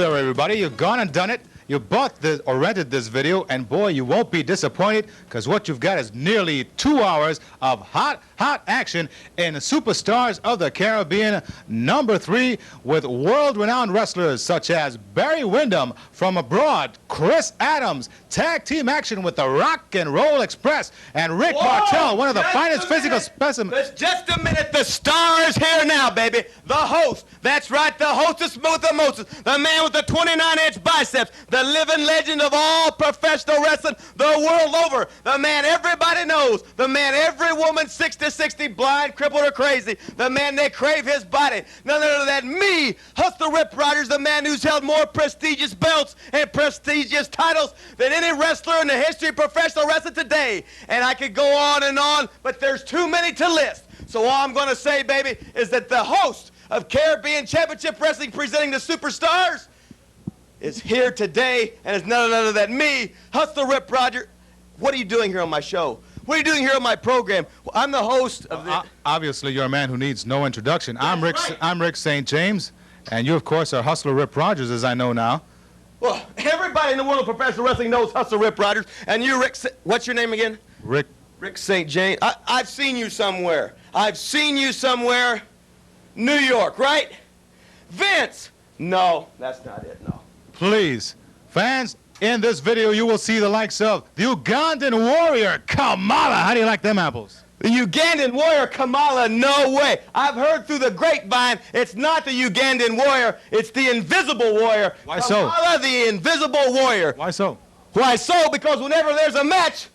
there, everybody. You've gone and done it. You bought this or rented this video, and boy, you won't be disappointed, because what you've got is nearly 2 hours of hot action in Superstars of the Caribbean #3 with world-renowned wrestlers such as Barry Windham from abroad, Chris Adams, tag team action with the Rock and Roll Express, and Rick Martel, one of the finest physical specimens. Just a minute, the star is here now, baby. The host. That's right, the hostess with the mostest, the man with the 29-inch biceps, the living legend of all professional wrestling the world over, the man everybody knows, the man every woman 60, blind, crippled, or crazy, the man they crave his body, none other than me, Hustler Rip Rogers, the man who's held more prestigious belts and prestigious titles than any wrestler in the history of professional wrestling today. And I could go on, but there's too many to list. So all I'm going to say, baby, is that the host of Caribbean Championship Wrestling presenting the Superstars is here today, and it's none other than me, Hustler Rip Roger. What are you doing here on my show? What are you doing here on my program? Well, I'm the host of the... Obviously, you're a man who needs no introduction. I'm Rick St. James, and you, of course, are Hustler Rip Rogers, as I know now. Well, everybody in the world of professional wrestling knows Hustler Rip Rogers, and you, Rick... What's your name again? Rick St. James. I've seen you somewhere. New York, right? Vince! No, that's not it, no. Please, fans, in this video you will see the likes of the Ugandan warrior, Kamala. How do you like them apples? The Ugandan warrior, Kamala, no way. I've heard through the grapevine, it's not the Ugandan warrior, it's the invisible warrior. Why so? Kamala, the invisible warrior. Why so? Why so? Because whenever there's a match,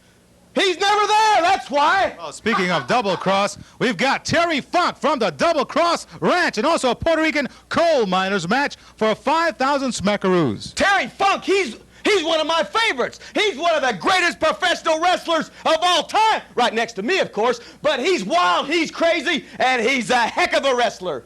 he's never there, that's why. Well, speaking of double cross, we've got Terry Funk from the Double Cross Ranch, and also a Puerto Rican coal miners match for 5,000 smackaroos. Terry Funk, he's one of my favorites. He's one of the greatest professional wrestlers of all time. Right next to me, of course, but he's wild, he's crazy, and he's a heck of a wrestler.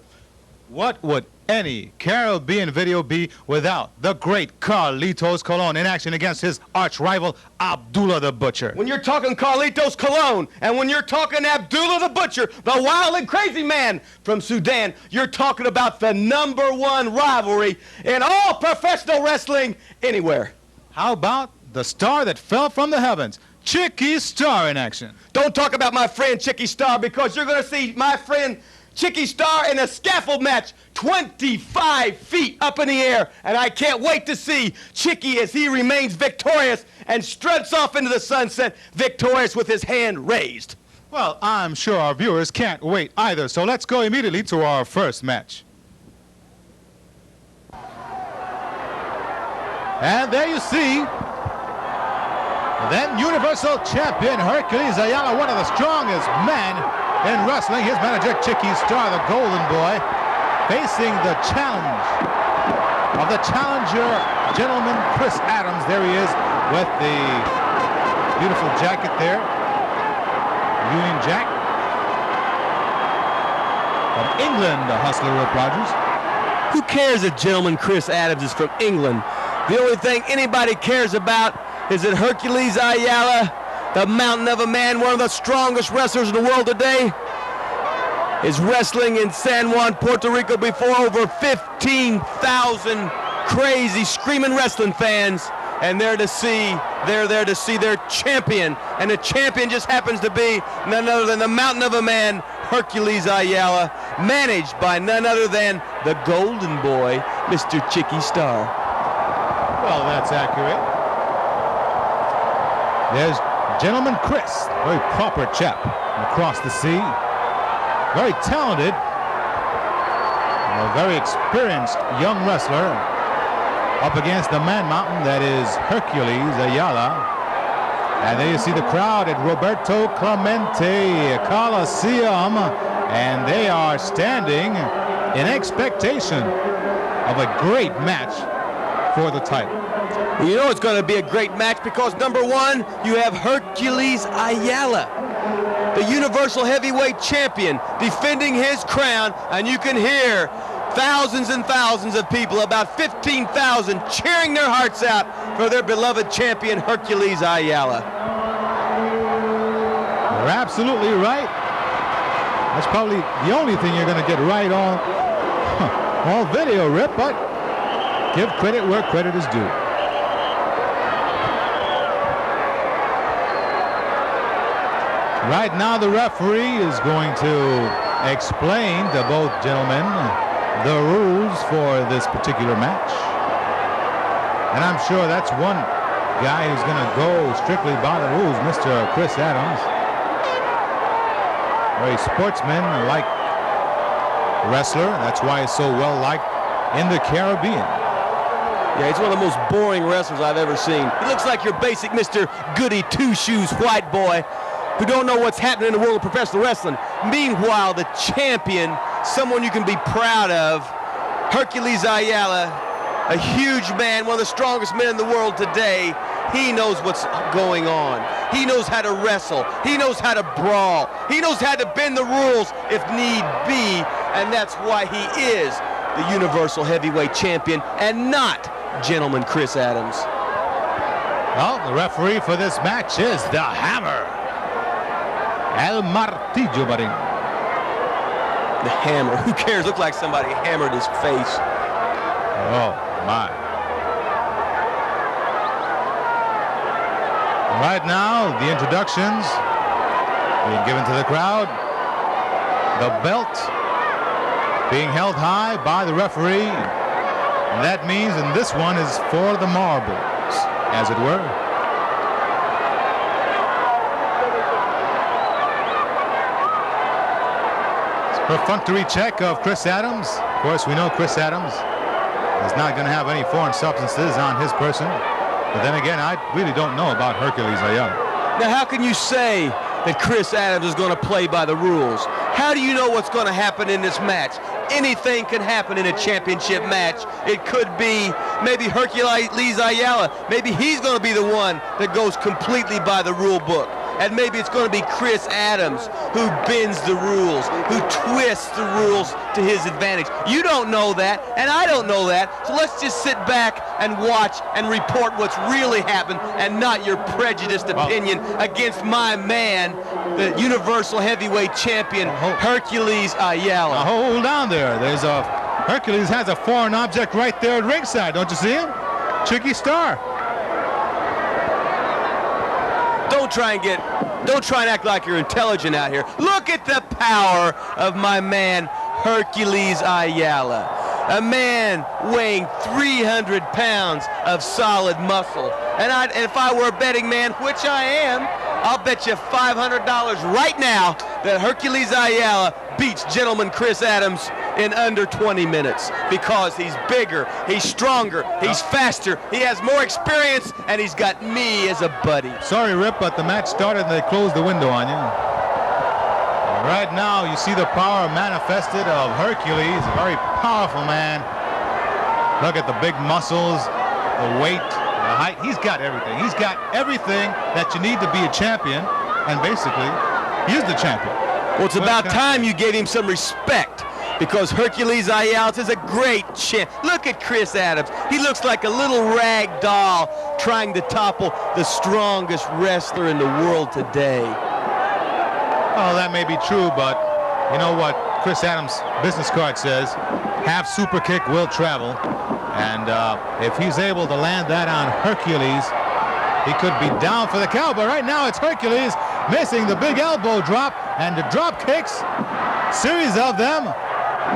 What would any Caribbean video be without the great Carlitos Colon in action against his arch rival, Abdullah the Butcher? When you're talking Carlitos Colon, and when you're talking Abdullah the Butcher, the wild and crazy man from Sudan, you're talking about the #1 rivalry in all professional wrestling anywhere. How about the star that fell from the heavens, Chicky Starr in action? Don't talk about my friend Chicky Starr, because you're going to see my friend Chicky Starr in a scaffold match 25 feet up in the air, and I can't wait to see Chicky as he remains victorious and struts off into the sunset victorious with his hand raised. Well, I'm sure our viewers can't wait either, so let's go immediately to our first match. And there you see, then Universal Champion Hercules Ayala, one of the strongest men in wrestling, his manager Chicky Starr, the Golden Boy, facing the challenge of the challenger gentleman Chris Adams. There he is with the beautiful jacket there, Union Jack. From England, the Hustler Rip Rogers. Who cares if gentleman Chris Adams is from England? The only thing anybody cares about is that Hercules Ayala, the mountain of a man, one of the strongest wrestlers in the world today, is wrestling in San Juan, Puerto Rico before over 15,000 crazy, screaming wrestling fans. And they're there to see their champion. And the champion just happens to be none other than the mountain of a man, Hercules Ayala, managed by none other than the Golden Boy, Mr. Chicky Starr. Well, that's accurate. There's Gentleman Chris, very proper chap from across the sea. Very talented, a very experienced young wrestler up against the man mountain that is Hercules Ayala. And there you see the crowd at Roberto Clemente Coliseum, and they are standing in expectation of a great match for the title. You know it's going to be a great match because #1, you have Hercules Ayala, the Universal Heavyweight Champion, defending his crown, and you can hear thousands and thousands of people, about 15,000, cheering their hearts out for their beloved champion, Hercules Ayala. You're absolutely right. That's probably the only thing you're going to get right on video, Rip, but Give credit where credit is due. Right now, the referee is going to explain to both gentlemen the rules for this particular match. And I'm sure that's one guy who's going to go strictly by the rules, Mr. Chris Adams. Very sportsman-like wrestler. That's why he's so well-liked in the Caribbean. Yeah, he's one of the most boring wrestlers I've ever seen. He looks like your basic Mr. Goody Two-Shoes white boy who don't know what's happening in the world of professional wrestling. Meanwhile, the champion, someone you can be proud of, Hercules Ayala, a huge man, one of the strongest men in the world today. He knows what's going on. He knows how to wrestle. He knows how to brawl. He knows how to bend the rules if need be, and that's why he is the Universal Heavyweight Champion and not Gentleman Chris Adams. Well, the referee for this match is the Hammer. El Martillo, buddy. The Hammer. Who cares? Looked like somebody hammered his face. Oh, my. Right now, the introductions being given to the crowd. The belt being held high by the referee. And that means, and this one is for the marbles, as it were. Perfunctory check of Chris Adams. Of course, we know Chris Adams is not going to have any foreign substances on his person. But then again, I really don't know about Hercules Ayala. Now, how can you say that Chris Adams is going to play by the rules? How do you know what's going to happen in this match? Anything can happen in a championship match. It could be maybe Hercules Ayala. Maybe he's going to be the one that goes completely by the rule book. And maybe it's going to be Chris Adams who bends the rules, who twists the rules to his advantage. You don't know that, and I don't know that. So let's just sit back and watch and report what's really happened and not your prejudiced opinion against my man, the Universal Heavyweight Champion, Hercules Ayala. Now hold on there. There's a Hercules has a foreign object right there at ringside. Don't you see him? Chicky Starr. Don't try and act like you're intelligent out here. Look at the power of my man, Hercules Ayala. A man weighing 300 pounds of solid muscle. And if I were a betting man, which I am, I'll bet you $500 right now that Hercules Ayala beats Gentleman Chris Adams in under 20 minutes because he's bigger, he's stronger, he's faster, he has more experience, and he's got me as a buddy. Sorry, Rip, but the match started and they closed the window on you. Right now, you see the power manifested of Hercules, a very powerful man. Look at the big muscles, the weight, the height. He's got everything. He's got everything that you need to be a champion, and basically, he's the champion. Well, it's about time you gave him some respect, because Hercules Ayala is a great champ. Look at Chris Adams. He looks like a little rag doll trying to topple the strongest wrestler in the world today. Well, that may be true, but you know what Chris Adams' business card says? Half super kick will travel. And if he's able to land that on Hercules, he could be down for the count. But right now it's Hercules missing the big elbow drop and the drop kicks. Series of them.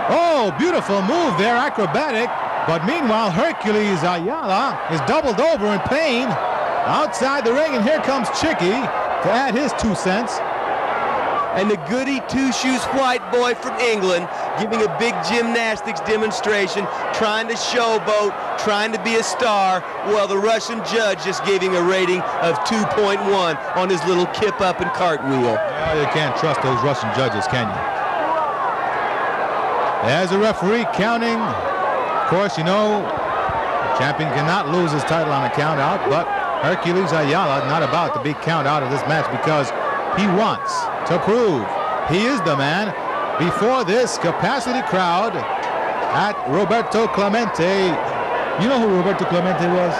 Oh, beautiful move there, acrobatic. But meanwhile, Hercules Ayala is doubled over in pain outside the ring. And here comes Chicky to add his 2 cents. And the goody two-shoes white boy from England giving a big gymnastics demonstration, trying to showboat, trying to be a star. Well, the Russian judge just gave him a rating of 2.1 on his little kip up and cartwheel. Well, you can't trust those Russian judges, can you? There's a referee counting. Of course, you know, the champion cannot lose his title on a count out, but Hercules Ayala not about to be count out of this match because he wants to prove he is the man before this capacity crowd at Roberto Clemente. You know who Roberto Clemente was?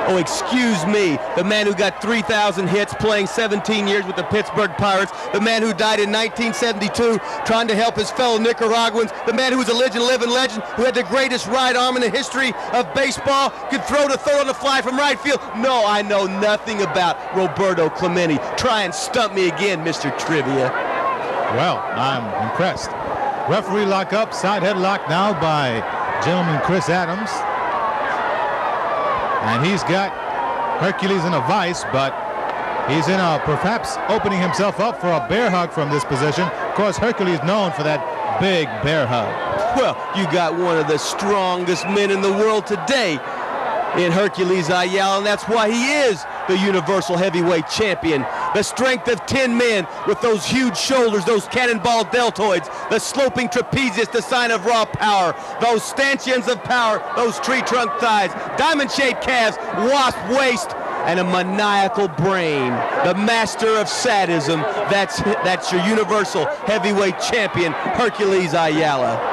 Oh, excuse me, the man who got 3,000 hits playing 17 years with the Pittsburgh Pirates, the man who died in 1972 trying to help his fellow Nicaraguans, the man who was a living legend, who had the greatest right arm in the history of baseball, could throw to third on the fly from right field. No, I know nothing about Roberto Clemente. Try and stump me again, Mr. Trivia. Well, I'm impressed. Referee lock up, side headlock now by gentleman Chris Adams. And he's got Hercules in a vice, but he's in a perhaps opening himself up for a bear hug from this position. Of course, Hercules known for that big bear hug. Well, you got one of the strongest men in the world today in Hercules Ayala, and that's why he is the Universal Heavyweight Champion. The strength of 10 men with those huge shoulders, those cannonball deltoids, the sloping trapezius, the sign of raw power, those stanchions of power, those tree trunk thighs, diamond-shaped calves, wasp waist, and a maniacal brain. The master of sadism, that's your Universal Heavyweight Champion, Hercules Ayala.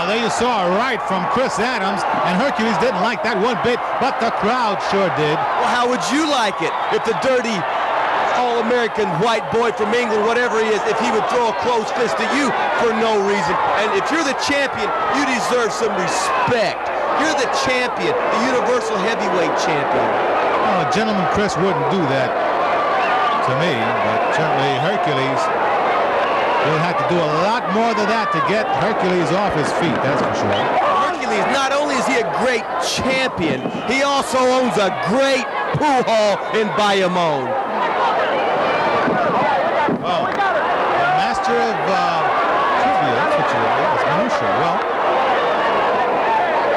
There you saw a right from Chris Adams, and Hercules didn't like that one bit, but the crowd sure did. Well, how would you like it if the dirty all-American white boy from England, whatever he is, if he would throw a closed fist at you for no reason? And if you're the champion, you deserve some respect. You're the champion, the Universal Heavyweight Champion. Oh, gentleman Chris wouldn't do that to me, but certainly Hercules will have to do a lot more than that to get Hercules off his feet, that's for sure. Hercules, not only is he a great champion, he also owns a great pool hall in Bayamon. Oh, the master of trivia, that's what you are, it's minutia. Well,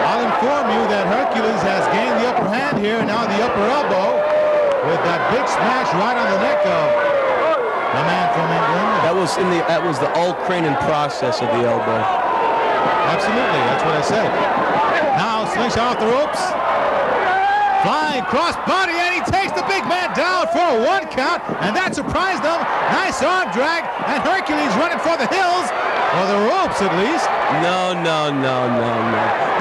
I'll inform you that Hercules has gained the upper hand here, now the upper elbow, with that big smash right on the neck of the man from England. That was the old craning process of the elbow. Absolutely, that's what I said. Now slingshot off the ropes. Flying cross body, and he takes the big man down for a 1 count, and that surprised them. Nice arm drag, and Hercules running for the hills, or the ropes at least. No.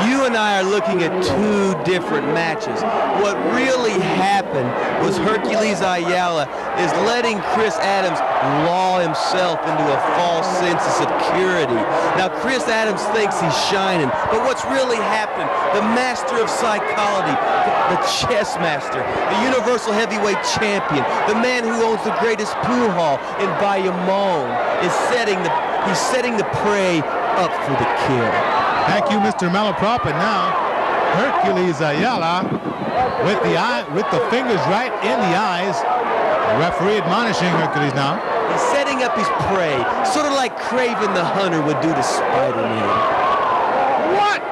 You and I are looking at two different matches. What really happened was Hercules Ayala is letting Chris Adams lull himself into a false sense of security. Now, Chris Adams thinks he's shining, but what's really happened, the master of psychology, the chess master, the Universal Heavyweight Champion, the man who owns the greatest pool hall in Bayamon, is setting the prey up for the kill. Thank you, Mr. Malaprop. And now Hercules Ayala with the fingers right in the eyes. The referee admonishing Hercules now. He's setting up his prey, sort of like Craven the Hunter would do to Spider-Man. What?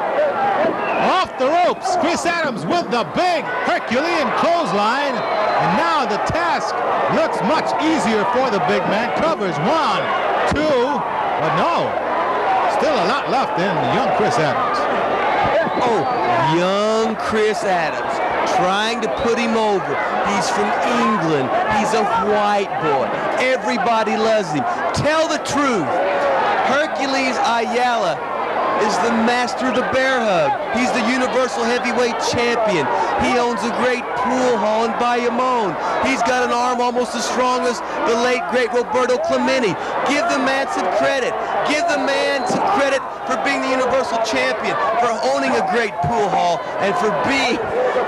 Off the ropes, Chris Adams with the big Herculean clothesline. And now the task looks much easier for the big man. Covers 1, 2, but no. Still a lot left in young Chris Adams. Oh, young Chris Adams, trying to put him over. He's from England. He's a white boy. Everybody loves him. Tell the truth. Hercules Ayala is the master of the bear hug. He's the Universal Heavyweight Champion. He owns a great pool hall in Bayamon. He's got an arm almost as strong as the late, great Roberto Clemente. Give the man some credit. Give the man some credit for being the Universal Champion, for owning a great pool hall, and for being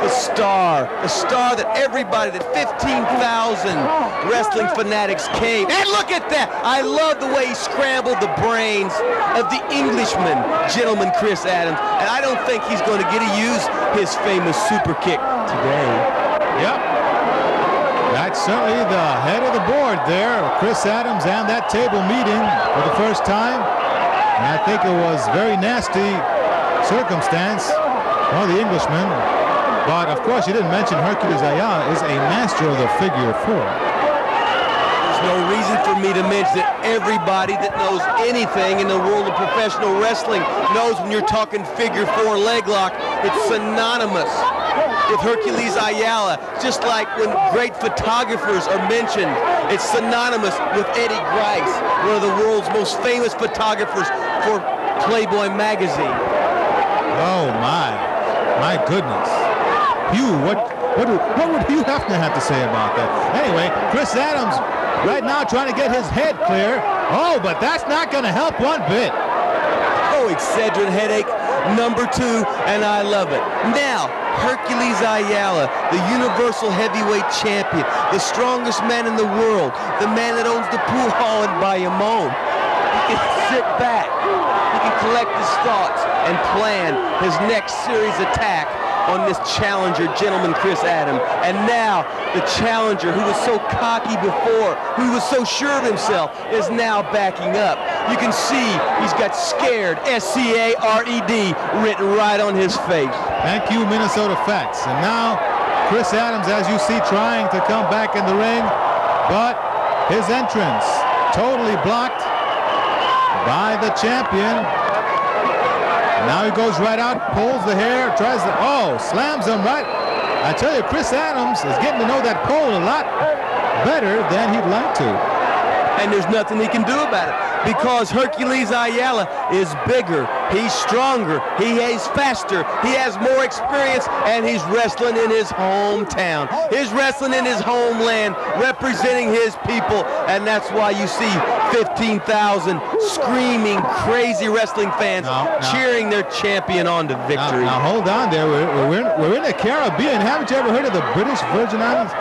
the star that everybody, that 15,000 wrestling fanatics came. And look at that! I love the way he scrambled the brains of the Englishman, gentleman Chris Adams, and I don't think he's going to get to use his famous super kick today. Yep. That's certainly the head of the board there, Chris Adams, and that table meeting for the first time. And I think it was very nasty circumstance for the Englishman. But of course, you didn't mention Hercules Ayala is a master of the figure 4. There's no reason for me to mention that everybody that knows anything in the world of professional wrestling knows when you're talking figure 4 leg lock, it's synonymous with Hercules Ayala, just like when great photographers are mentioned, it's synonymous with Eddie Grice, one of the world's most famous photographers for Playboy magazine. Oh my goodness. Hugh, What would Hugh Hefner have to say about that? Anyway, Chris Adams right now trying to get his head clear. Oh, but that's not going to help one bit. Oh, Excedrin headache number 2, and I love it. Now, Hercules Ayala, the Universal Heavyweight Champion, the strongest man in the world, the man that owns the pool hall in Bayamon. He can sit back, he can collect his thoughts and plan his next series attack on this challenger, gentleman Chris Adams. And now the challenger, who was so cocky before, who was so sure of himself, is now backing up. You can see he's got scared, S-C-A-R-E-D, written right on his face. Thank you, Minnesota Fats. And now Chris Adams, as you see, trying to come back in the ring, but his entrance totally blocked by the champion. Now he goes right out, pulls the hair, tries to, slams him right. I tell you, Chris Adams is getting to know that pole a lot better than he'd like to. And there's nothing he can do about it, because Hercules Ayala is bigger, he's stronger, he's faster, he has more experience, and he's wrestling in his hometown. He's wrestling in his homeland, representing his people, and that's why you see 15,000 screaming, crazy wrestling fans cheering their champion on to victory. Now hold on there, we're in the Caribbean. Haven't you ever heard of the British Virgin Islands?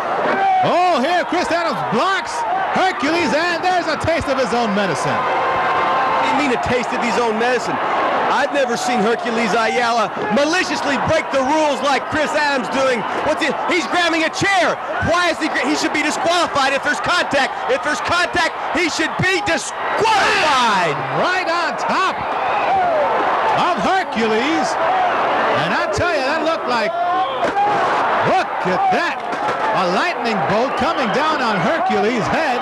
Oh, here Chris Adams blocks Hercules, and there's a taste of his own medicine. What do you mean a taste of his own medicine? I've never seen Hercules Ayala maliciously break the rules like Chris Adams doing. He's grabbing a chair. Why is he should be disqualified if there's contact. If there's contact, he should be disqualified. Right on top of Hercules. And I tell you, that looked like, look at that. A lightning bolt coming down on Hercules' head.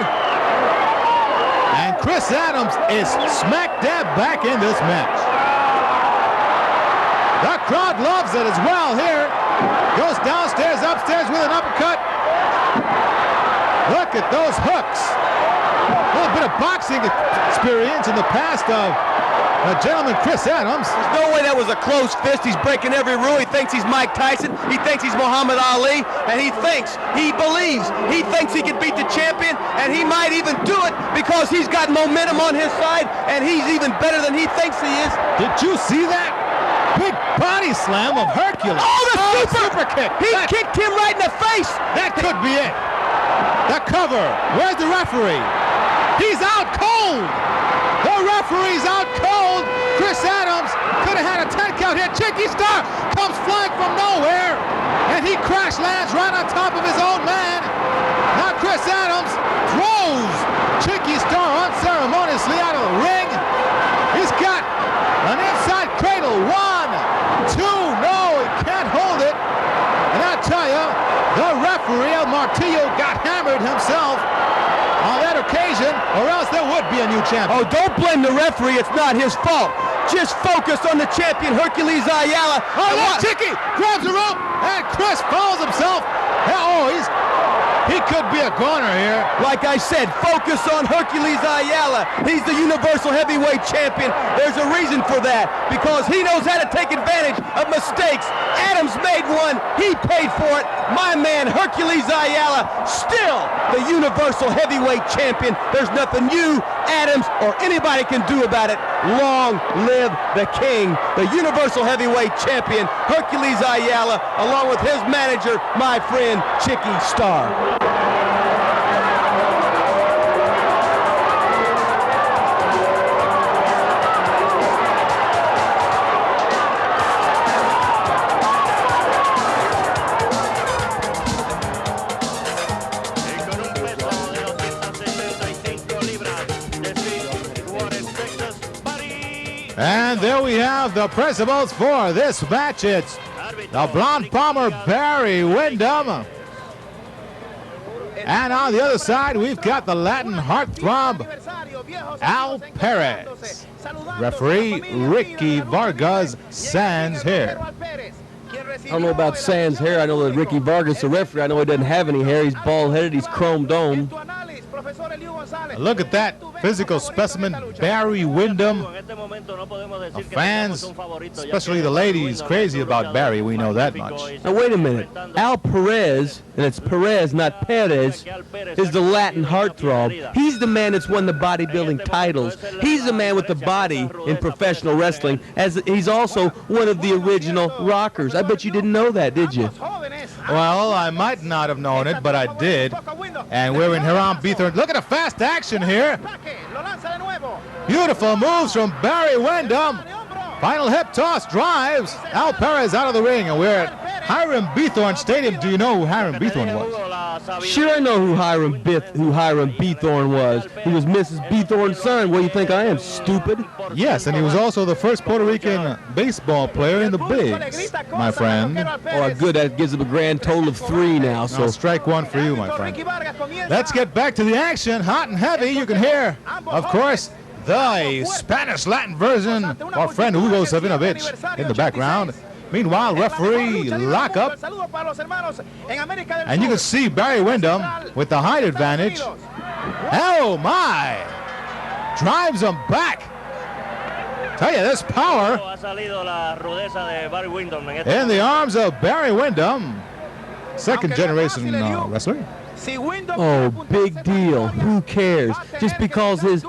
And Chris Adams is smack dab back in this match. The crowd loves it as well here. Goes downstairs, upstairs with an uppercut. Look at those hooks. A little bit of boxing experience in the past of gentleman Chris Adams. There's no way that was a close fist. He's breaking every rule. He thinks he's Mike Tyson. He thinks he's Muhammad Ali. And he believes he thinks he can beat the champion. And he might even do it because he's got momentum on his side. And he's even better than he thinks he is. Did you see that? Big body slam of Hercules. Oh, the super kick. He kicked him right in the face. That could be it. The cover. Where's the referee? He's out cold. The referee's out cold. Chris Adams could have had a 10 count here. Chicky Starr comes flying from nowhere, and he crash lands right on top of his own man. Now Chris Adams throws Chicky Starr unceremoniously out of the ring. He's got an inside cradle. 1, 2, no, he can't hold it. And I tell you, the referee, El Martillo, got hammered himself on that occasion, or else there would be a new champion. Oh, don't blame the referee. It's not his fault. Just focus on the champion, Hercules Ayala. Oh, look, Chicky grabs the rope, and Chris follows himself. He could be a goner here. Like I said, focus on Hercules Ayala. He's the Universal Heavyweight Champion. There's a reason for that, because he knows how to take advantage of mistakes. Adams made one. He paid for it. My man, Hercules Ayala, still the Universal Heavyweight Champion. There's nothing you, Adams, or anybody can do about it. Long live the king, the Universal Heavyweight Champion, Hercules Ayala, along with his manager, my friend, Chicky Starr. And there we have the principals for this match. It's the blonde bomber Barry Windham. And on the other side, we've got the Latin heartthrob Al Perez. Referee Ricky Vargas Sands hair. I don't know about Sands' hair. I know that Ricky Vargas, the referee, I know he doesn't have any hair. He's bald-headed. He's chrome-domed. Look at that physical specimen Barry Windham. The fans, especially the ladies, crazy about Barry. We know that much. Now wait a minute. Al Perez, and it's Perez, not Perez, is the Latin heartthrob. He's the man that's won the bodybuilding titles. He's the man with the body in professional wrestling, as he's also one of the original rockers. I bet you didn't know that, did you? Well, I might not have known it, but I did. And we're in EV013. Look at the fast action here. Beautiful moves from Barry Windham. Final hip toss drives Al Perez out of the ring, and we're at Hiram Beathorn Stadium. Do you know who Hiram Beathorn was? Sure, I know who Hiram Beathorn was. He was Mrs. Beathorn's son. What do you think I am, stupid? Yes, and he was also the first Puerto Rican baseball player in the bigs, my friend. Oh, good. That gives him a grand total of 3 now. So strike one for you, my friend. Let's get back to the action. Hot and heavy. You can hear, of course, the Spanish Latin version, our friend Hugo Savinovich in the background. Meanwhile, referee lockup. And you can see Barry Windham with the height advantage. Oh my! Drives him back. Tell you, this power in the arms of Barry Windham, second generation wrestler. Oh, big deal. Who cares? Just because his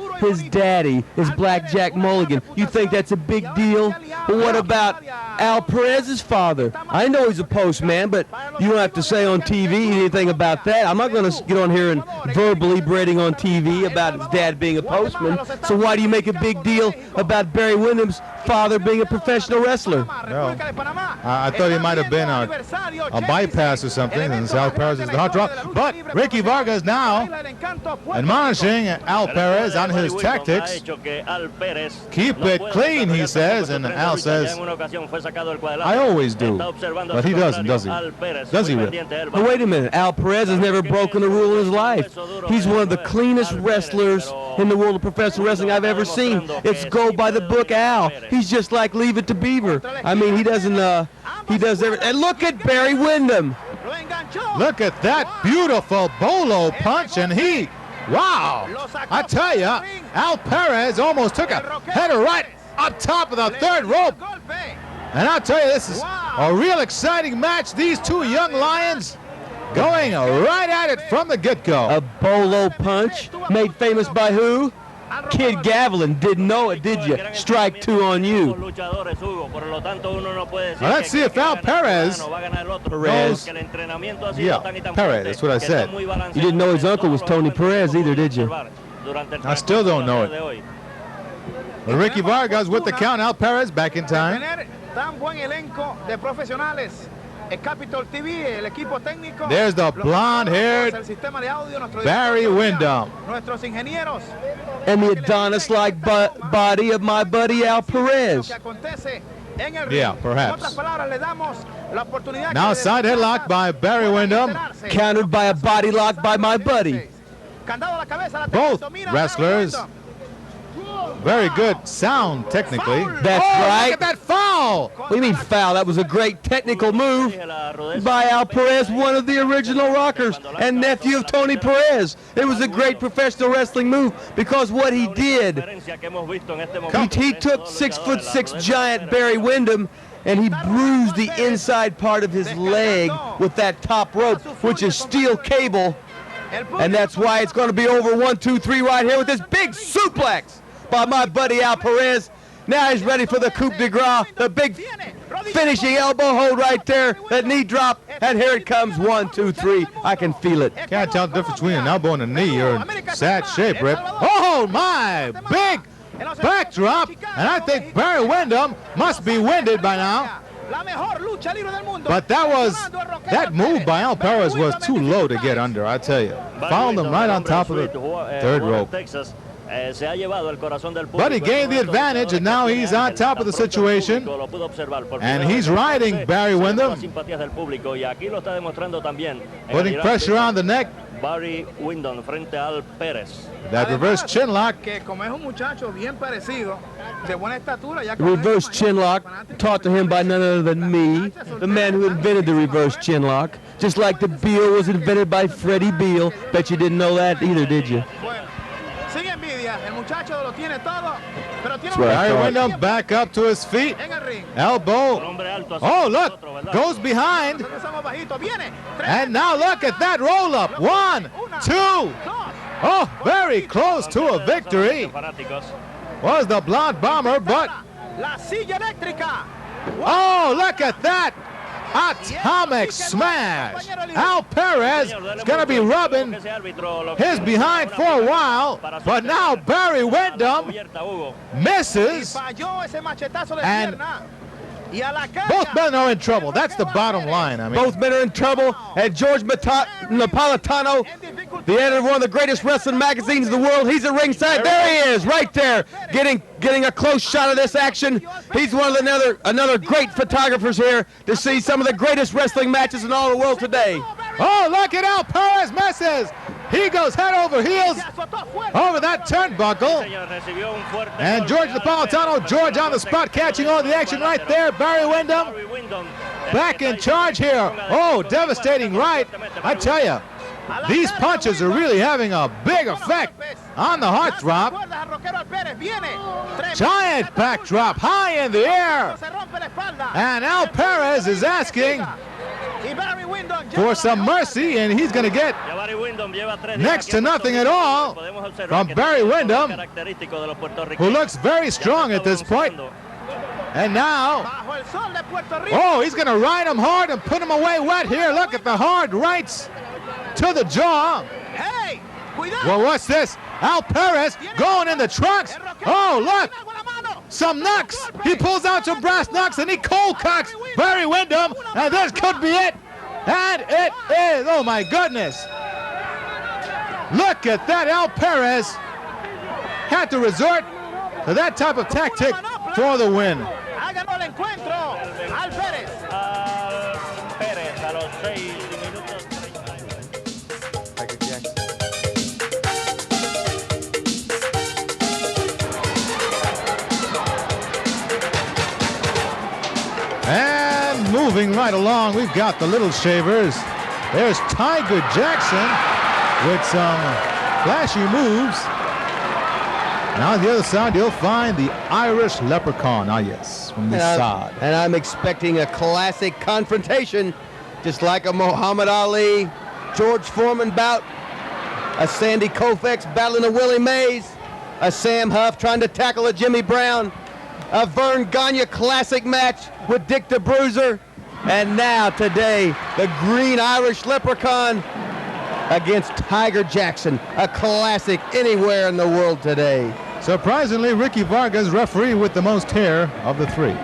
daddy is Black Jack Mulligan, you think that's a big deal? But what about Al Perez's father? I know he's a postman, but you don't have to say on TV anything about that. I'm not going to get on here and verbally braiding on TV about his dad being a postman. So why do you make a big deal about Barry Windham's father being a professional wrestler? No. I thought he might have been a bypass or something, and Al Perez is the hot draw. But Ricky Vargas now admonishing Al Perez on his tactics. Keep it clean, he says, and Al says, I always do. But he doesn't, does he? Does he really? But wait a minute, Al Perez has never broken a rule in his life. He's one of the cleanest wrestlers in the world of professional wrestling I've ever seen. It's go by the book Al. He's just like Leave It to Beaver. I mean, he does everything. And look at Barry Windham. Look at that beautiful bolo punch, and wow! I tell you, Al Perez almost took a header right up top of the third rope. And I'll tell you, this is a real exciting match. These two young lions going right at it from the get-go. A bolo punch made famous by who? Kid Gavilan. Didn't know it, did you? Strike 2 on you. Well, let's see if Al Perez. Yeah, Perez, that's what I said. You didn't know his uncle was Tony Perez either, did you? I still don't know it. But Ricky Vargas with the count. Al Perez back in time. There's the blonde-haired Barry Windham. And the Adonis-like body of my buddy Al Perez. Yeah, perhaps. Now side headlock by Barry Windham. Countered by a body lock by my buddy. Both wrestlers. Very good sound, technically. That's right. Look at that foul. What do you mean foul? That was a great technical move by Al Perez, one of the original rockers and nephew of Tony Perez. It was a great professional wrestling move because what he did, he took 6'6" giant Barry Windham and he bruised the inside part of his leg with that top rope, which is steel cable. And that's why it's going to be over 1, 2, 3 right here with this big suplex by my buddy Al Perez. Now he's ready for the coup de grace, the big finishing elbow hold right there, that knee drop, and here it comes, 1, 2, 3. I can feel it. Can't tell the difference between an elbow and a knee. You're in sad shape, Rip. Oh my, big backdrop, and I think Barry Windham must be winded by now. But that move by Al Perez was too low to get under, I tell you. Found him right on top of the third rope. But he gained the advantage, and now he's on top of the situation. And he's riding Barry Windham. Putting pressure on the neck. Barry Windham frente al Perez. That reverse chin lock. Reverse chin lock taught to him by none other than me, the man who invented the reverse chin lock. Just like the Beal was invented by Freddie Beal. Bet you didn't know that either, did you? Sin envidia, el muchacho lo tiene todo, pero tiene Barry Windham back up to his feet. Elbow. Oh, look, goes behind. And now look at that roll up. 1, 2. Oh, very close to a victory. Was the blonde bomber, but... Oh, look at that. Atomic smash. Al Perez is going to be rubbing his behind for a while, but now Barry Windham misses, and both men are in trouble. That's the bottom line. I mean, both men are in trouble, and George Napolitano, the editor of one of the greatest wrestling magazines in the world, he's at ringside. There he is, right there, getting a close shot of this action. He's one of another great photographers here to see some of the greatest wrestling matches in all the world today. Oh, look at Al Perez misses. He goes head over heels over that turnbuckle. And George Napolitano, George on the spot, catching all the action right there. Barry Windham back in charge here. Oh, devastating right. I tell you, these punches are really having a big effect on the heartthrob. Giant backdrop high in the air. And Al Perez is asking for some mercy, and he's going to get next to nothing at all from Barry Windham, who looks very strong at this point. And now, oh, he's going to ride him hard and put him away wet here. Look at the hard rights to the jaw. Well, what's this? Al Perez going in the trunks. Oh, look. Some knucks. He pulls out some brass knucks and he cold cocks Barry Windham, and this could be it. And it is. Oh my goodness. Look at that. Al Perez had to resort to that type of tactic for the win. And moving right along, we've got the Little Shavers. There's Tiger Jackson with some flashy moves. Now on the other side, you'll find the Irish Leprechaun. Ah, yes, from the side. And I'm expecting a classic confrontation, just like a Muhammad Ali, George Foreman bout, a Sandy Koufax battling a Willie Mays, a Sam Huff trying to tackle a Jimmy Brown, a Vern Gagne classic match with Dick the Bruiser, and now today, the Green Irish Leprechaun against Tiger Jackson, a classic anywhere in the world today. Surprisingly, Ricky Vargas, referee with the most hair of the three.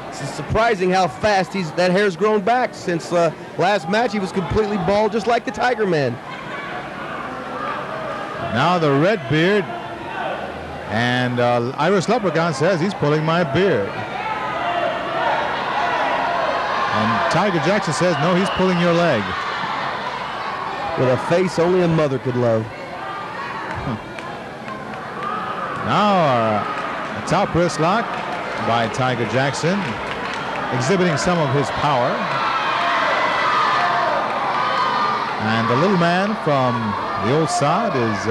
It's surprising how fast that hair's grown back. Since last match, he was completely bald, just like the Tiger Man. Now the red beard, and Irish Leprechaun says he's pulling my beard. And Tiger Jackson says, no, he's pulling your leg. With a face only a mother could love. Now a top wrist lock by Tiger Jackson, exhibiting some of his power. And the little man from the old side is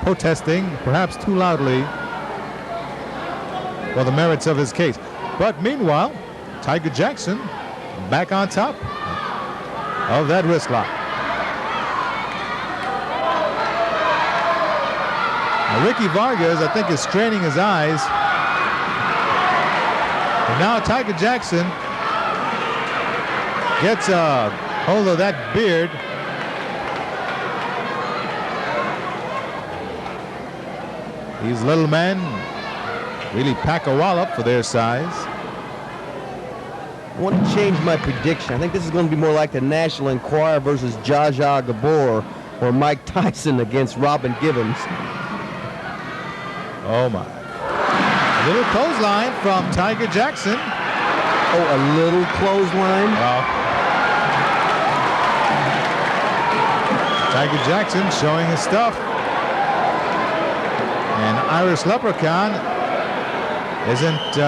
protesting, perhaps too loudly, for the merits of his case. But meanwhile, Tiger Jackson back on top of that wrist lock. Now, Ricky Vargas, I think, is straining his eyes. And now Tiger Jackson gets a hold of that beard. These little men really pack a wallop for their size. I want to change my prediction. I think this is going to be more like the National Enquirer versus Zsa Zsa Gabor, or Mike Tyson against Robin Gibbons. Oh my. A little clothesline from Tiger Jackson. Oh, a little clothesline? Well, Tiger Jackson showing his stuff. And Irish Leprechaun isn't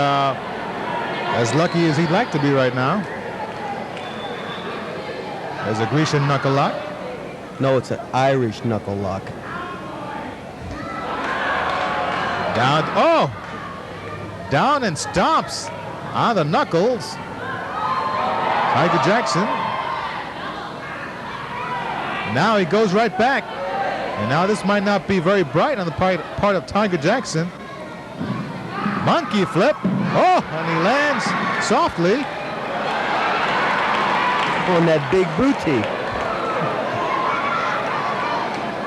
as lucky as he'd like to be right now. There's a Grecian knuckle lock. No, it's an Irish knuckle lock. Down and stomps on the knuckles. Tiger Jackson. Now he goes right back. And now this might not be very bright on the part of Tiger Jackson. Monkey flip. Oh, and he lands softly on that big booty.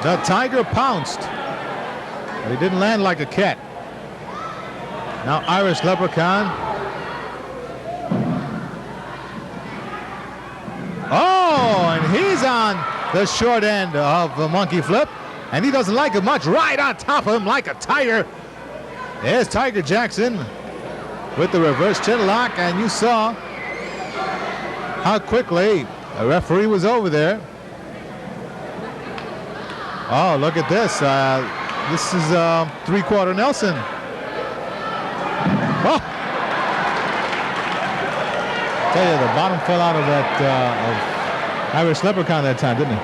The Tiger pounced, but he didn't land like a cat. Now Irish Leprechaun. Oh, and he's on the short end of the monkey flip, and he doesn't like it much. Right on top of him like a tiger. There's Tiger Jackson with the reverse chin lock, and you saw how quickly a referee was over there. Oh, look at this. This is three-quarter Nelson. Oh! Tell you, the bottom fell out of that of Irish Leprechaun that time, didn't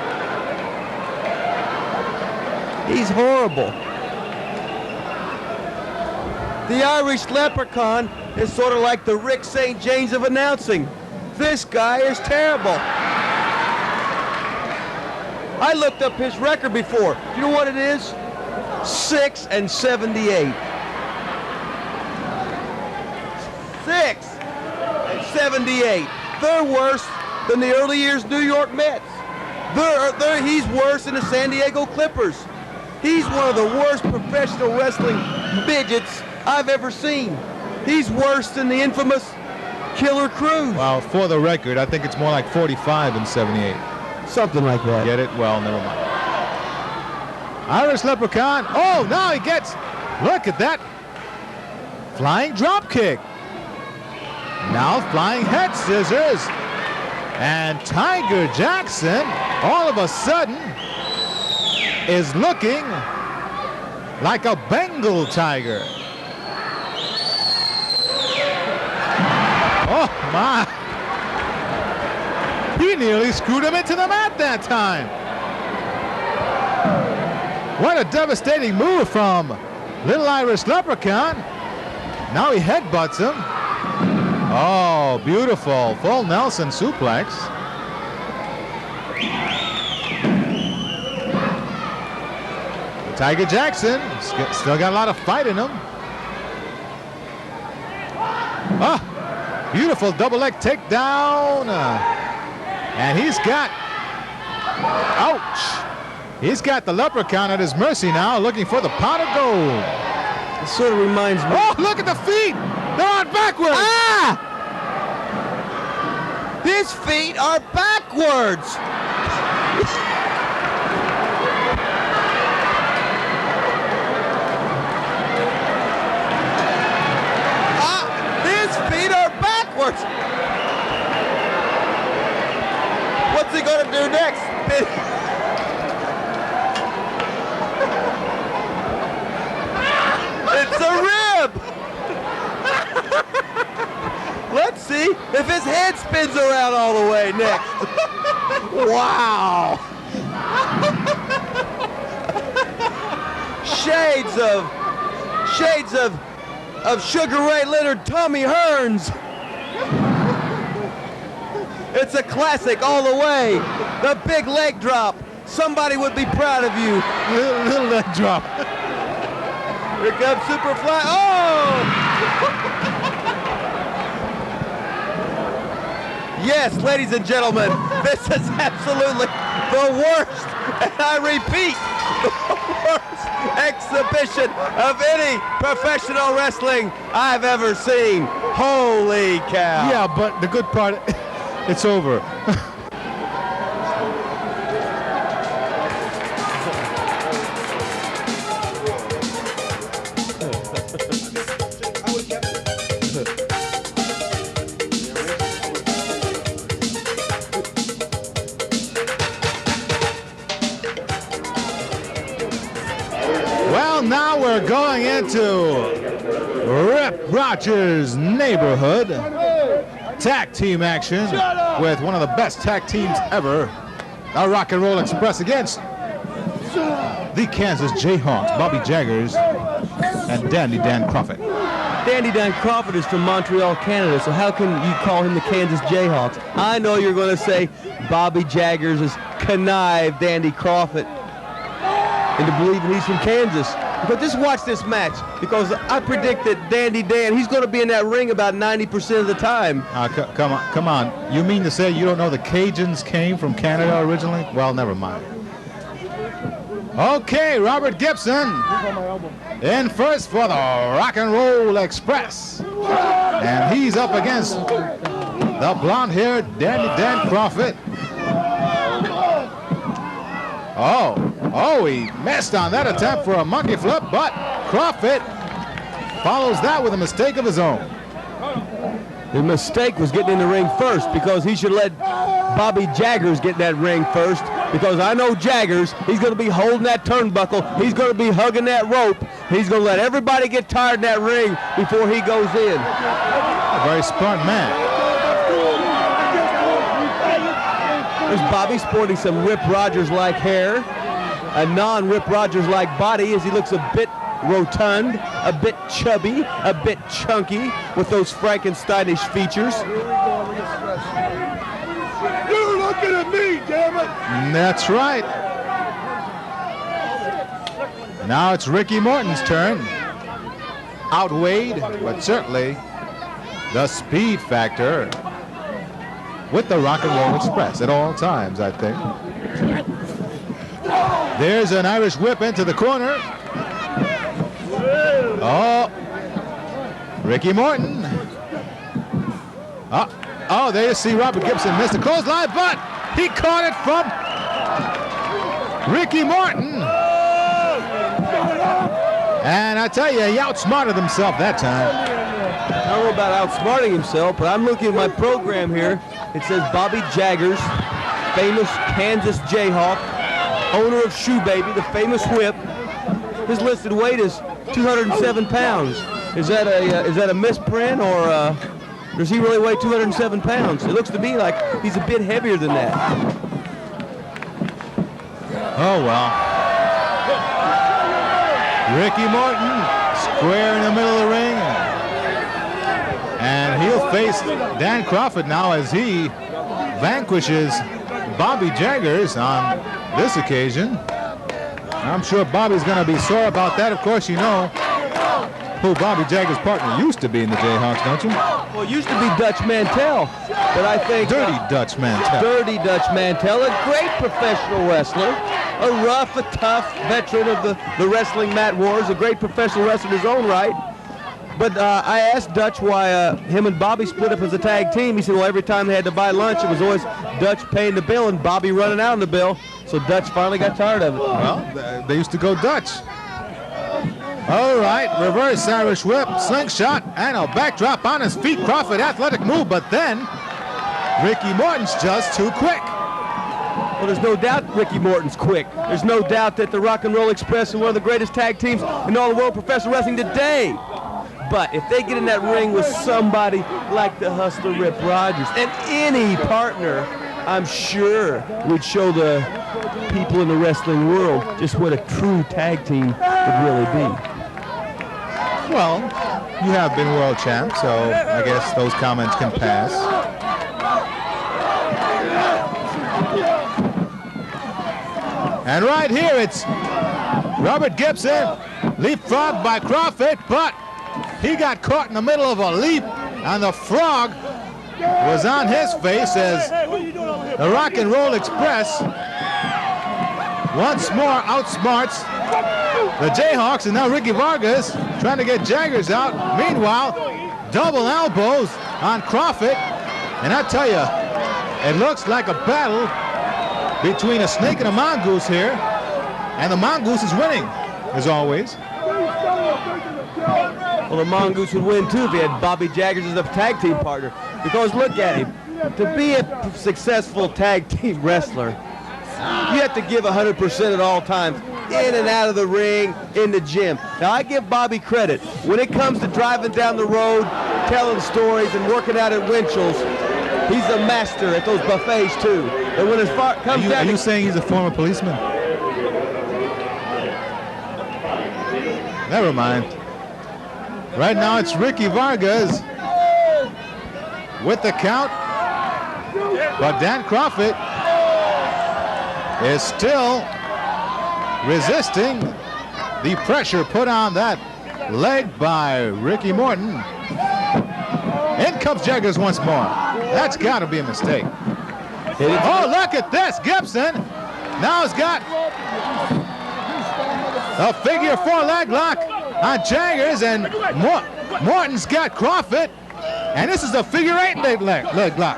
he? He's horrible. The Irish Leprechaun is sort of like the Rick St. James of announcing. This guy is terrible. I looked up his record before. Do you know what it is? 6-78. 6-78. They're worse than the early years New York Mets. He's worse than the San Diego Clippers. He's one of the worst professional wrestling midgets I've ever seen. He's worse than the infamous Killer Cruz. Well, for the record, I think it's more like 45 and 78. Something like that. Get it? Well, never mind. Irish Leprechaun. Oh, now he gets, look at that. Flying drop kick. Now flying head scissors. And Tiger Jackson, all of a sudden, is looking like a Bengal tiger. Oh, my. He nearly screwed him into the mat that time. What a devastating move from Little Irish Leprechaun. Now he headbutts him. Oh, beautiful. Full Nelson suplex. Tiger Jackson still got a lot of fight in him. Ah, beautiful double leg takedown. And he's got, ouch. He's got the Leprechaun at his mercy now, looking for the pot of gold. It sort of reminds me. Oh, look at the feet. They're on backwards. Ah! His feet are backwards. His feet are backwards. What's he going to do next? It's a rib. Let's see if his head spins around all the way next. Wow. Shades of Sugar Ray Leonard, Tommy Hearns. It's a classic all the way. The big leg drop. Somebody would be proud of you. Little leg drop. Here comes Superfly. Oh! Yes, ladies and gentlemen, this is absolutely the worst, and I repeat, the worst exhibition of any professional wrestling I've ever seen. Holy cow. Yeah, but the good part, it's over. Now we're going into Rip Rogers' neighborhood tag team action with one of the best tag teams ever, the Rock and Roll Express against the Kansas Jayhawks, Bobby Jaggers and Dandy Dan Kroffat. Dandy Dan Kroffat is from Montreal, Canada, so how can you call him the Kansas Jayhawks? I know you're going to say Bobby Jaggers has connived Dandy Kroffat into believing he's from Kansas. But just watch this match, because I predict that Dandy Dan, he's going to be in that ring about 90% of the time. Come on. You mean to say you don't know the Cajuns came from Canada originally? Well, never mind. Okay, Robert Gibson in first for the Rock and Roll Express. And he's up against the blonde-haired Dandy Dan Kroffat. Oh, he missed on that attempt for a monkey flip, but Kroffat follows that with a mistake of his own. The mistake was getting in the ring first, because he should let Bobby Jaggers get in that ring first, because I know Jaggers, he's going to be holding that turnbuckle, he's going to be hugging that rope, he's going to let everybody get tired in that ring before he goes in. A very smart man. There's Bobby sporting some Rip Rogers-like hair, a non-Rip Rogers-like body as he looks a bit rotund, a bit chubby, a bit chunky with those Frankensteinish features. You're looking at me, damn it! That's right. Now it's Ricky Morton's turn. Outweighed, but certainly the speed factor with the Rock and Roll Express at all times, I think. There's an Irish whip into the corner. Oh, Ricky Morton. Oh, there you see Robert Gibson missed the clothesline, but he caught it from Ricky Morton. And I tell you, he outsmarted himself that time. I don't know about outsmarting himself, but I'm looking at my program here. It says Bobby Jaggers, famous Kansas Jayhawk, owner of Shoe Baby, the famous whip. His listed weight is 207 pounds. Is that a misprint, or does he really weigh 207 pounds? It looks to me like he's a bit heavier than that. Oh, well. Ricky Morton, square in the middle of the ring. And he'll face Dan Kroffat now as he vanquishes Bobby Jaggers on this occasion. I'm sure Bobby's going to be sore about that. Of course, you know who Bobby Jaggers' partner used to be in the Jayhawks, don't you? Well, it used to be Dutch Mantel, but I think... Dirty Dutch Mantel. Dirty Dutch Mantel, a great professional wrestler, a rough, a tough veteran of the wrestling mat wars, a great professional wrestler in his own right. But I asked Dutch why him and Bobby split up as a tag team. He said, well, every time they had to buy lunch, it was always Dutch paying the bill and Bobby running out on the bill. So Dutch finally got tired of it. Well, they used to go Dutch. All right, reverse Irish whip, slingshot, and a backdrop on his feet. Kroffat, athletic move, but then Ricky Morton's just too quick. Well, there's no doubt Ricky Morton's quick. There's no doubt that the Rock and Roll Express is one of the greatest tag teams in all the world of professional wrestling today. But if they get in that ring with somebody like the Hustler Rip Rogers and any partner, I'm sure would show the people in the wrestling world just what a true tag team would really be. Well, you have been world champ, so I guess those comments can pass. And right here, it's Robert Gibson, leapfrog by Kroffat, but he got caught in the middle of a leap, and the frog was on his face as the Rock and Roll Express once more outsmarts the Jayhawks, and now Ricky Vargas trying to get Jaggers out. Meanwhile, double elbows on Kroffat, and I tell you, it looks like a battle between a snake and a mongoose here, and the mongoose is winning, as always. Well, the mongoose would win too if he had Bobby Jaggers as a tag team partner, because look at him. To be a successful tag team wrestler, you have to give 100% at all times, in and out of the ring, in the gym. Now, I give Bobby credit. When it comes to driving down the road, telling stories, and working out at Winchell's, he's a master at those buffets, too. And when it comes down... Are you saying he's a former policeman? Never mind. Right now it's Ricky Vargas with the count. But Dan Kroffat is still resisting the pressure put on that leg by Ricky Morton. In comes Jaggers once more. That's got to be a mistake. Oh, look at this. Gibson now has got a figure 4 leg lock on Jaggers, and Morton's got Kroffat, and this is a figure 8 leg lock.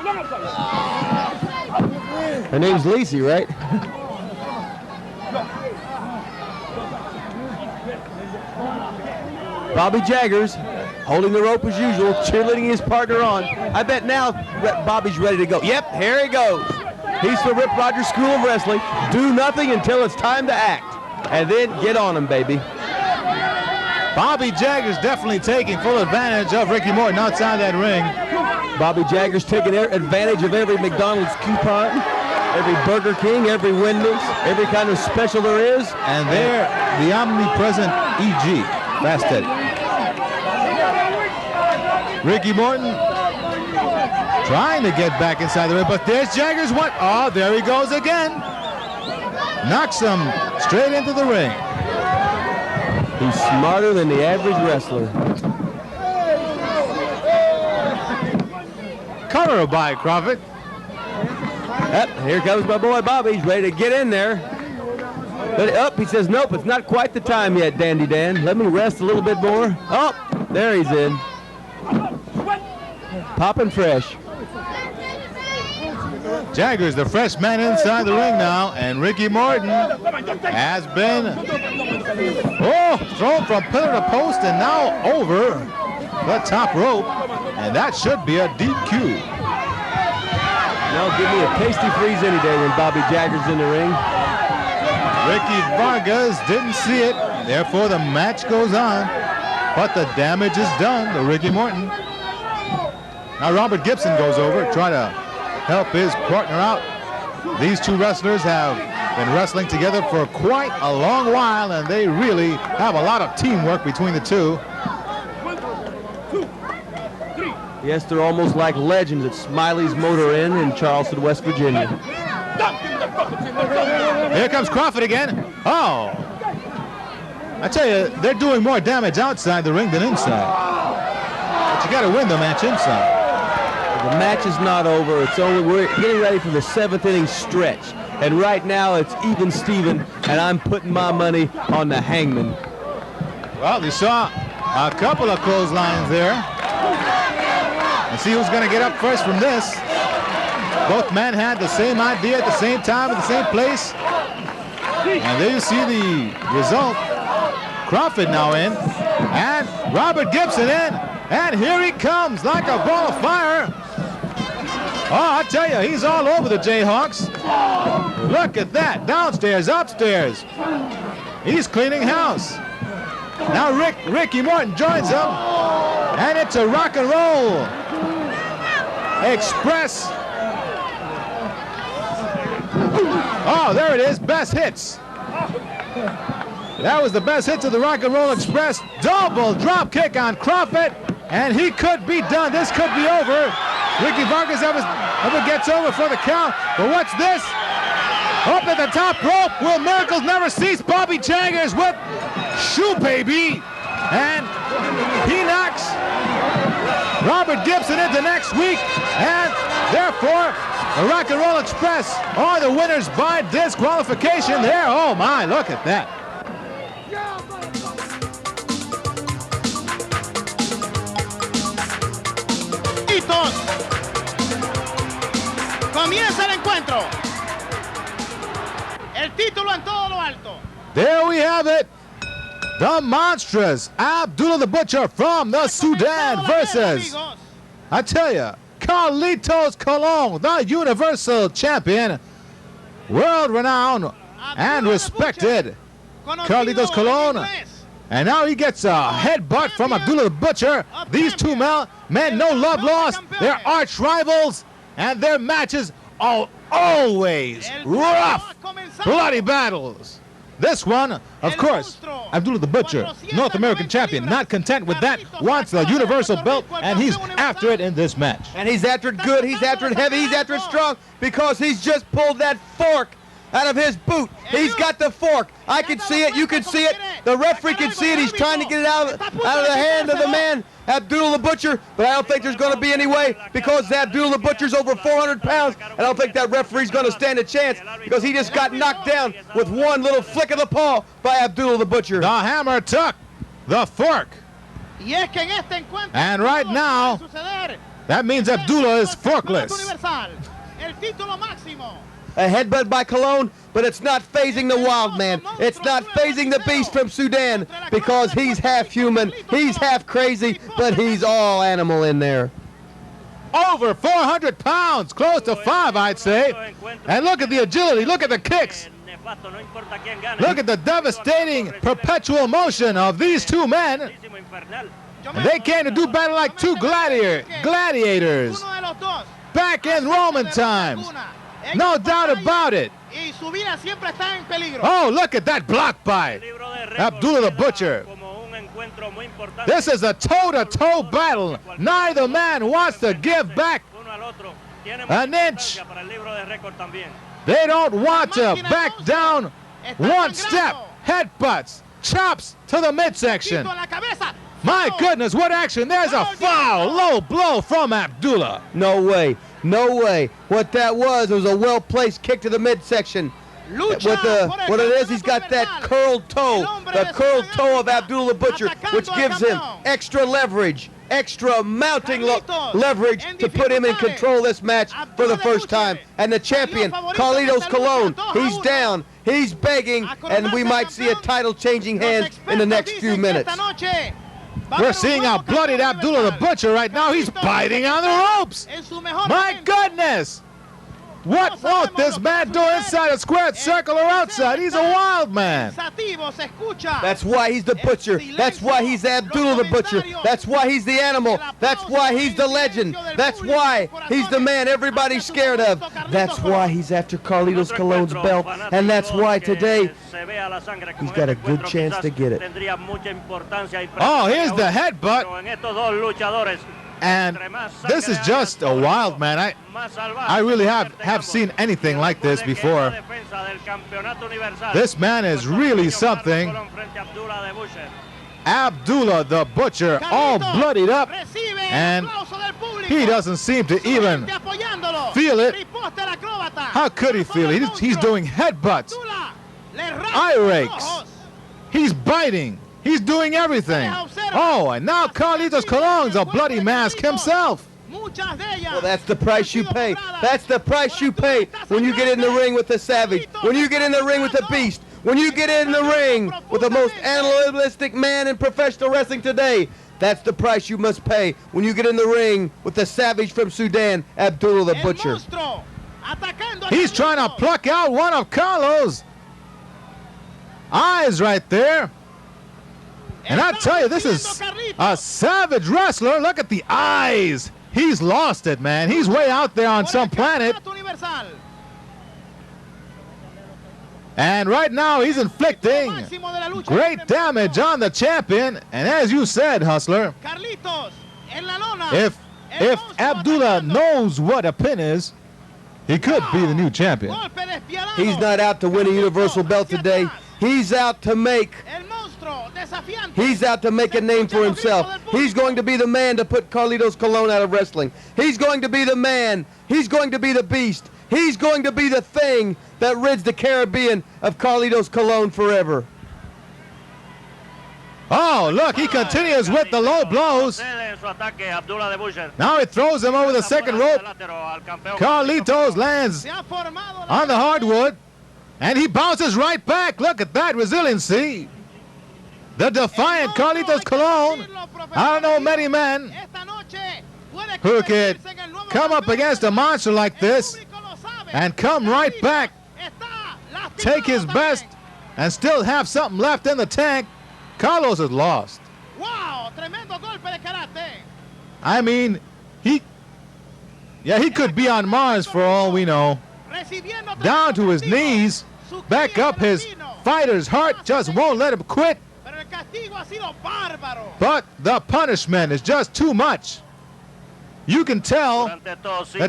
Her name's Lacey, right? Bobby Jaggers holding the rope as usual, cheerleading his partner on. I bet now Bobby's ready to go. Yep, here he goes. He's from Rip Rogers School of Wrestling. Do nothing until it's time to act, and then get on him, baby. Bobby Jaggers definitely taking full advantage of Ricky Morton outside that ring. Bobby Jaggers taking advantage of every McDonald's coupon, every Burger King, every Windham's, every kind of special there is. And there, the omnipresent EG, Fast Eddie. Ricky Morton trying to get back inside the ring, but there's Jaggers. What? Oh, there he goes again. Knocks him straight into the ring. He's smarter than the average wrestler. Cover by Kroffat. Yep, here comes my boy Bobby. He's ready to get in there. But up, he says, nope, it's not quite the time yet, Dandy Dan. Let me rest a little bit more. Oh, there he's in. Popping fresh. Jaggers, the fresh man inside the ring now, and Ricky Morton has been thrown from pillar to post and now over the top rope, and that should be a DQ. No, give me a tasty freeze any day when Bobby Jaggers in the ring. Ricky Vargas didn't see it, therefore the match goes on, but the damage is done to Ricky Morton. Now Robert Gibson goes over, try to help his partner out. These two wrestlers have been wrestling together for quite a long while, and they really have a lot of teamwork between the two. Yes, they're almost like legends at Smiley's Motor Inn in Charleston, West Virginia. Here comes Kroffat again. Oh, I tell you, they're doing more damage outside the ring than inside. But you got to win the match inside. The match is not over. It's only, we're getting ready for the 7th inning stretch. And right now it's even Steven, and I'm putting my money on the Hangman. Well, you saw a couple of clotheslines there. And see who's going to get up first from this. Both men had the same idea at the same time, at the same place. And there you see the result. Kroffat now in, and Robert Gibson in. And here he comes like a ball of fire. Oh, I tell you, he's all over the Jayhawks. Look at that, downstairs, upstairs. He's cleaning house. Now Ricky Morton joins him, and it's a rock and roll express. Oh, there it is, best hits. That was the best hits of the Rock and Roll Express. Double drop kick on Kroffat, and he could be done. This could be over. Ricky Vargas ever gets over for the count. But what's this? Up at the top rope. Will miracles never cease? Bobby Jaggers with Shoe Baby. And he knocks Robert Gibson into next week. And therefore, the Rock and Roll Express are the winners by disqualification there. Oh my, look at that. Comienza el encuentro. El título en todo lo alto. There we have it. The monstrous Abdullah the Butcher from the Sudan versus, I tell you, Carlitos Colon, the Universal Champion, world-renowned and respected Carlitos Colon. And now he gets a headbutt from Abdullah the Butcher. These two men, no love lost. They're arch rivals, and their matches are always rough, bloody battles. This one, of course, Abdullah the Butcher, North American champion, not content with that, wants the Universal belt, and he's after it in this match. And he's after it good, he's after it heavy, he's after it strong, because he's just pulled that fork out of his boot. He's got the fork. I can see it, you can see it, the referee can see it. He's trying to get it out of the hand of the man, Abdullah the Butcher, but I don't think there's going to be any way, because Abdullah the Butcher's over 400 pounds. I don't think that referee's going to stand a chance, because he just got knocked down with one little flick of the paw by Abdullah the Butcher. The hammer tuck, the fork. And right now, that means Abdullah is forkless. A headbutt by Colon, but it's not phasing the wild man. It's not phasing the beast from Sudan, because he's half human, he's half crazy, but he's all animal in there. Over 400 pounds, close to 5, I'd say. And look at the agility, look at the kicks. Look at the devastating perpetual motion of these two men. And they came to do battle like two gladiators back in Roman times. No doubt about it. Oh, look at that block by Abdullah the Butcher. This is a toe-to-toe battle. Neither man wants to give back an inch. They don't want to back down one step. Headbutts, chops to the midsection. My goodness, what action. There's a foul, low blow from Abdullah. No way, no way. What that was a well-placed kick to the midsection. What it is, he's got that curled toe, the curled toe of Abdullah Butcher, which gives him extra leverage, extra mounting leverage to put him in control of this match for the first time. And the champion, Carlitos Colon, he's down, he's begging, and we might see a title-changing hands in the next few minutes. We're seeing how bloodied Abdullah the Butcher right now. He's biting on the ropes. My goodness. What won't this man do inside a squared circle or outside? He's a wild man. That's why he's the Butcher. That's why he's Abdullah the Butcher. That's why he's the animal. That's why he's the legend. That's why he's the man everybody's scared of. That's why he's after Carlitos Colon's belt. And that's why today he's got a good chance to get it. Oh, here's the headbutt. And this is just a wild man. I really have seen anything like this before. This man is really something. Abdullah the Butcher, all bloodied up, and he doesn't seem to even feel it. How could he feel it? He's doing headbutts, eye rakes, he's biting. He's doing everything. Oh, and now Carlitos Colon's a bloody mask himself. Well, that's the price you pay. That's the price you pay when you get in the ring with the Savage, when you get in the ring with the Beast, when you get in the ring with the most animalistic man in professional wrestling today. That's the price you must pay when you get in the ring with the Savage from Sudan, Abdullah the Butcher. He's trying to pluck out one of Carlos' eyes right there. And I tell you, this is a savage wrestler. Look at the eyes. He's lost it, man. He's way out there on some planet. And right now, he's inflicting great damage on the champion. And as you said, Hustler, if Abdullah knows what a pin is, he could be the new champion. He's not out to win a Universal belt today. He's out to make a name for himself. He's going to be the man to put Carlitos Colon out of wrestling. He's going to be the man. He's going to be the beast. He's going to be the thing that rids the Caribbean of Carlitos Colon forever. Oh, look, he continues with the low blows. Now he throws him over the second rope. Carlitos lands on the hardwood, and he bounces right back. Look at that resiliency. The defiant Carlitos Colon. I don't know many men who could come up against a monster like this and come right back, take his best, and still have something left in the tank. Carlos is lost. I mean, he could be on Mars for all we know. Down to his knees, back up his fighter's heart just won't let him quit. Pero el castigo ha sido bárbaro. But the punishment is just too much. You can tell that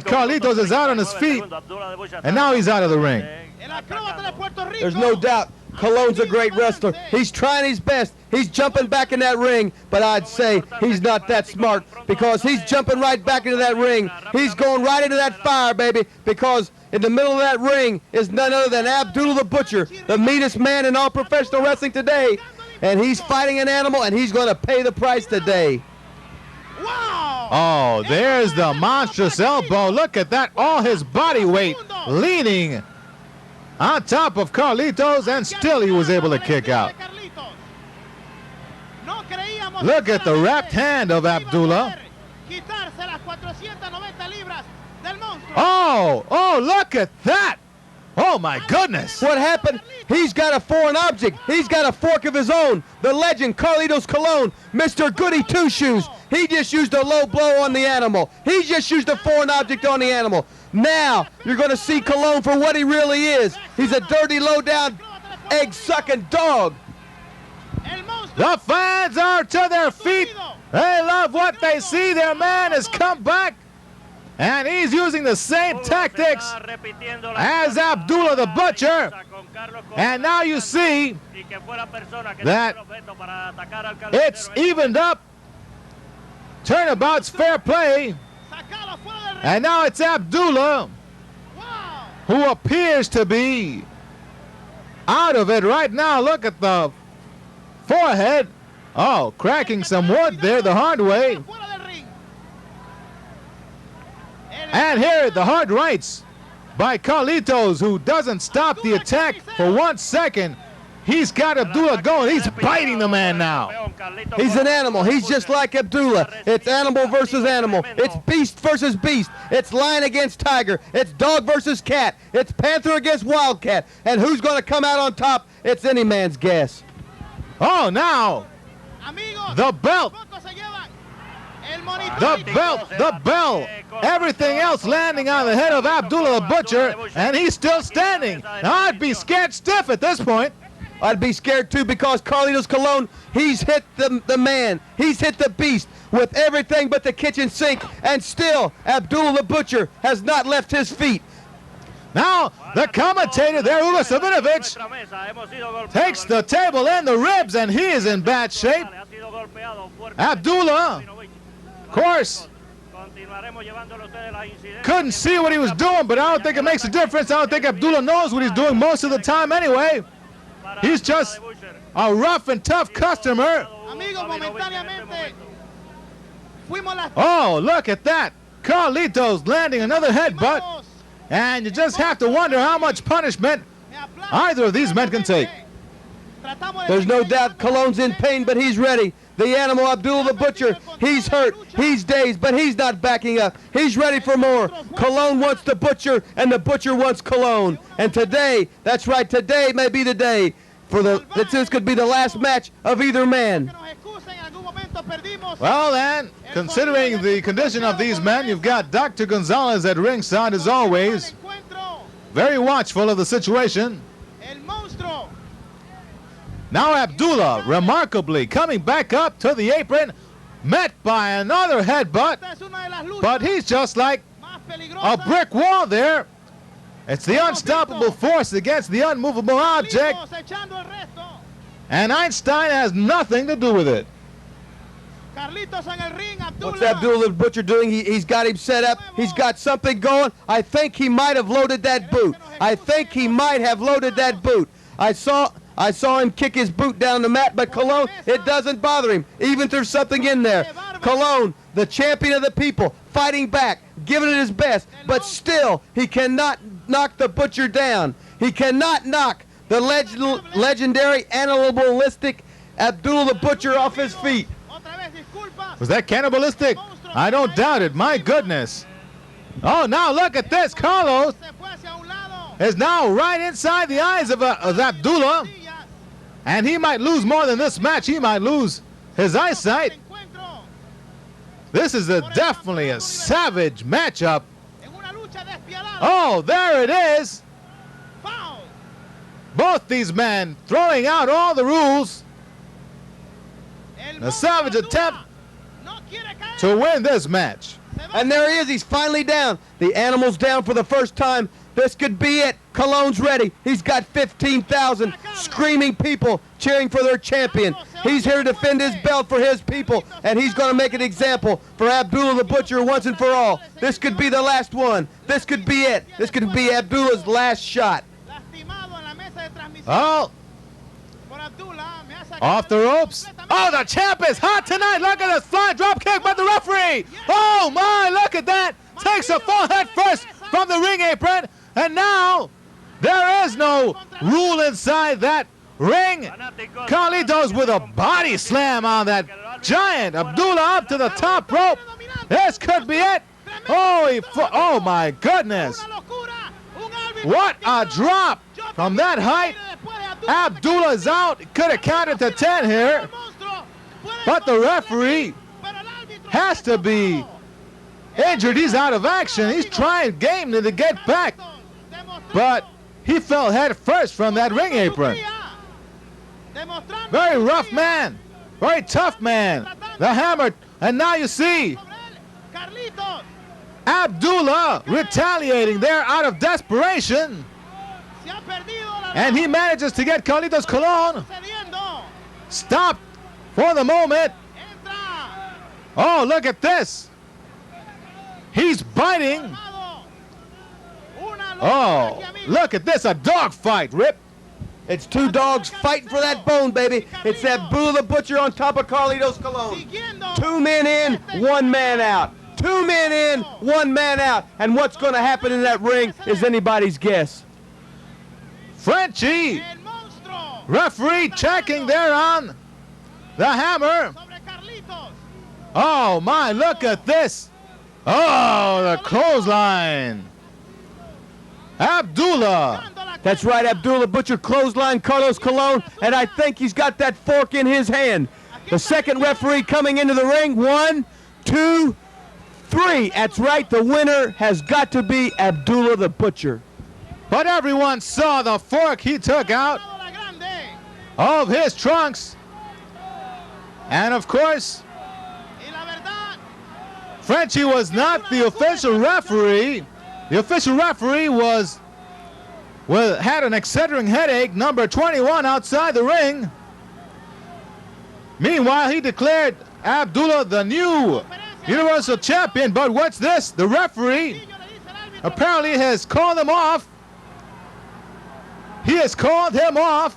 Carlitos is out on his feet, and now he's out of the ring. El acróbata de Puerto Rico. There's no doubt Colon's a great wrestler. He's trying his best. He's jumping back in that ring, but I'd say he's not that smart because he's jumping right back into that ring. He's going right into that fire, baby, because in the middle of that ring is none other than Abdullah the Butcher, the meanest man in all professional wrestling today, and he's fighting an animal, and he's going to pay the price today. Wow. Oh, there's the monstrous elbow. Look at that. All his body weight leaning on top of Carlitos, and still he was able to kick out. Look at the wrapped hand of Abdullah. Oh, look at that. Oh, my goodness. What happened? He's got a foreign object. He's got a fork of his own. The legend, Carlitos Colon, Mr. Goody Two-Shoes. He just used a low blow on the animal. He just used a foreign object on the animal. Now, you're going to see Colon for what he really is. He's a dirty, low-down, egg-sucking dog. The fans are to their feet. They love what they see. Their man has come back, and he's using the same tactics as Abdullah the Butcher. And now you see that it's evened up. Turnabout's fair play. And now it's Abdullah who appears to be out of it right now. Look at the forehead. Oh, cracking some wood there the hard way. And here the hard rights by Carlitos, who doesn't stop the attack for 1 second. He's got Abdullah going. He's biting the man now. He's an animal. He's just like Abdullah. It's animal versus animal. It's beast versus beast. It's lion against tiger. It's dog versus cat. It's panther against wildcat. And who's going to come out on top? It's any man's guess. Oh, now the belt. The bell. Everything else landing on the head of Abdullah the Butcher, and he's still standing. Now, I'd be scared stiff at this point. I'd be scared too because Carlitos Colon, he's hit the man. He's hit the beast with everything but the kitchen sink, and still Abdullah the Butcher has not left his feet. Now, the commentator there, Ugo Savinovich, takes the table and the ribs, and he is in bad shape. Abdullah, of course, couldn't see what he was doing, but I don't think it makes a difference. I don't think Abdullah knows what he's doing most of the time anyway. He's just a rough and tough customer. Oh, look at that. Carlitos landing another headbutt. And you just have to wonder how much punishment either of these men can take. There's no doubt Colon's in pain, but he's ready. The animal, Abdullah the Butcher, he's hurt, he's dazed, but he's not backing up. He's ready for more. Colon wants the Butcher, and the Butcher wants Colon. And today, that's right, today may be the day for this could be the last match of either man. Well, then, considering the condition of these men, you've got Dr. Gonzalez at ringside as always, very watchful of the situation. Now Abdullah, remarkably, coming back up to the apron, met by another headbutt, but he's just like a brick wall there. It's the unstoppable force against the unmovable object, and Einstein has nothing to do with it. What's Abdullah the Butcher doing? He's got him set up. He's got something going. I think he might have loaded that boot. I saw him kick his boot down the mat, but Colon, it doesn't bother him, even if there's something in there. Colon, the champion of the people, fighting back, giving it his best, but still, he cannot knock the Butcher down. He cannot knock the legendary, animalistic Abdullah the Butcher off his feet. Was that cannibalistic? I don't doubt it. My goodness. Oh, now look at this. Carlos is now right inside the eyes of Abdullah. And he might lose more than this match. He might lose his eyesight. This is definitely a savage matchup. Oh, there it is. Both these men throwing out all the rules. A savage attempt to win this match. And there he is. He's finally down. The animal's down for the first time. This could be it. Cologne's ready. He's got 15,000 screaming people cheering for their champion. He's here to defend his belt for his people, and he's going to make an example for Abdullah the Butcher once and for all. This could be the last one. This could be it. This could be Abdullah's last shot. Oh, off the ropes. Oh, the champ is hot tonight. Look at this flying drop kick by the referee. Oh, my, look at that. Takes a full head first from the ring apron. And now there is no rule inside that ring. Carlitos with a body slam on that giant. Abdullah up to the top rope. This could be it. Oh, my goodness. What a drop from that height. Abdullah's out. Could have counted to 10 here. But the referee has to be injured. He's out of action. He's trying game to get back. But he fell head first from that ring apron. Very rough man. Very tough man. The hammer. And now you see Abdullah retaliating there out of desperation. And he manages to get Carlitos Colon stopped for the moment. Oh, look at this. He's biting. Oh, look at this, a dog fight, Rip. It's two dogs fighting for that bone, baby. It's Abdullah the Butcher on top of Carlitos Colon. 2 men in, 1 man out. 2 men in, 1 man out. And what's going to happen in that ring is anybody's guess. Frenchie, referee checking there on the hammer. Oh, my, look at this. Oh, the clothesline. Abdullah. That's right, Abdullah Butcher clothesline Carlos Colon, and I think he's got that fork in his hand. The second referee coming into the ring. 1, 2, 3. That's right, the winner has got to be Abdullah the Butcher. But everyone saw the fork he took out of his trunks. And of course, Frenchie was not the official referee. The official referee had an excedrin headache, number 21, outside the ring. Meanwhile, he declared Abdullah the new Universal Champion. But what's this? The referee apparently has called him off. He has called him off.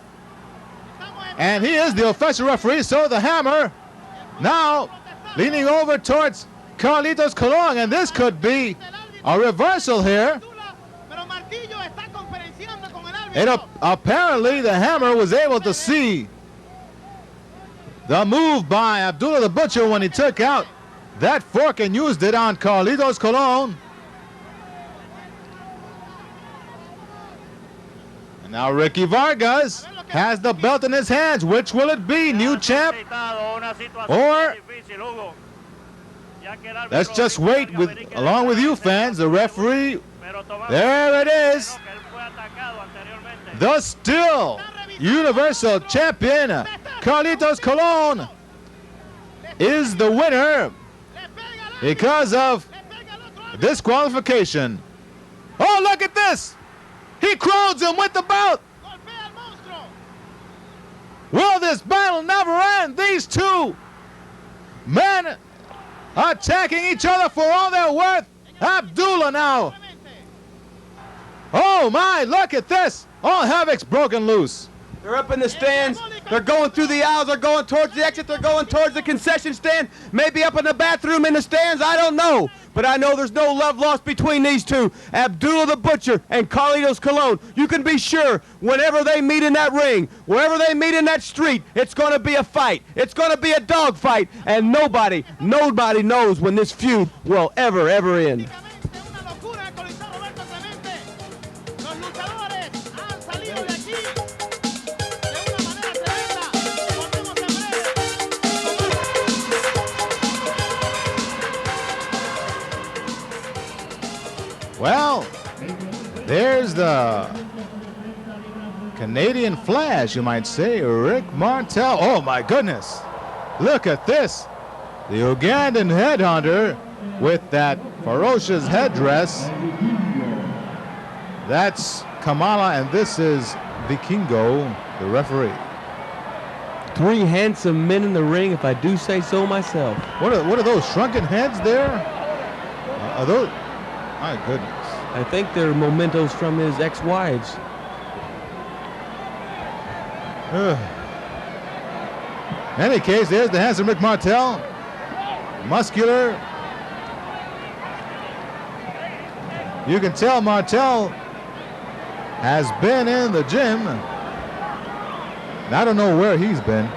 And he is the official referee, so the hammer now leaning over towards Carlitos Colon, and this could be a reversal here. Apparently the hammer was able to see the move by Abdullah the Butcher when he took out that fork and used it on Carlitos Colon. And now Ricky Vargas has the belt in his hands. Which will it be? New champ? Or let's just wait along with you fans. The referee, there it is. The still Universal Champion, Carlitos Colon, is the winner because of disqualification. Oh, look at this. He crowds him with the belt. Will this battle never end? These two men attacking each other for all they're worth. Abdullah now. Oh my, look at this. All havoc's broken loose. They're up in the stands. They're going through the aisles. They're going towards the exit. They're going towards the concession stand. Maybe up in the bathroom in the stands. I don't know. But I know there's no love lost between these two. Abdullah the Butcher and Carlitos Colon. You can be sure whenever they meet in that ring, wherever they meet in that street, it's going to be a fight. It's going to be a dog fight. And nobody knows when this feud will ever end. Well, there's the Canadian Flash, you might say, Rick Martel. Oh my goodness, look at this. The Ugandan headhunter with that ferocious headdress. That's Kamala, and this is Vikingo, the referee. 3 handsome men in the ring, if I do say so myself. What are those shrunken heads there? Are those? My goodness. I think they're mementos from his ex-wives. In any case, there's the handsome Rick Martel. Muscular. You can tell Martel has been in the gym. I don't know where he's been.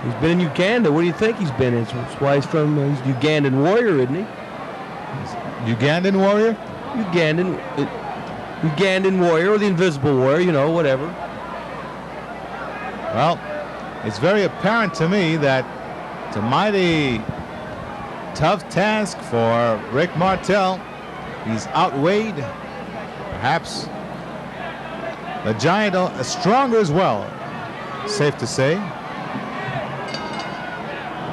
He's been in Uganda. What do you think he's been in? That's why he's from he's Ugandan warrior, isn't he? Ugandan warrior? Ugandan warrior, or the invisible warrior, you know, whatever. Well, it's very apparent to me that it's a mighty tough task for Rick Martel. He's outweighed. Perhaps the giant is stronger as well, safe to say.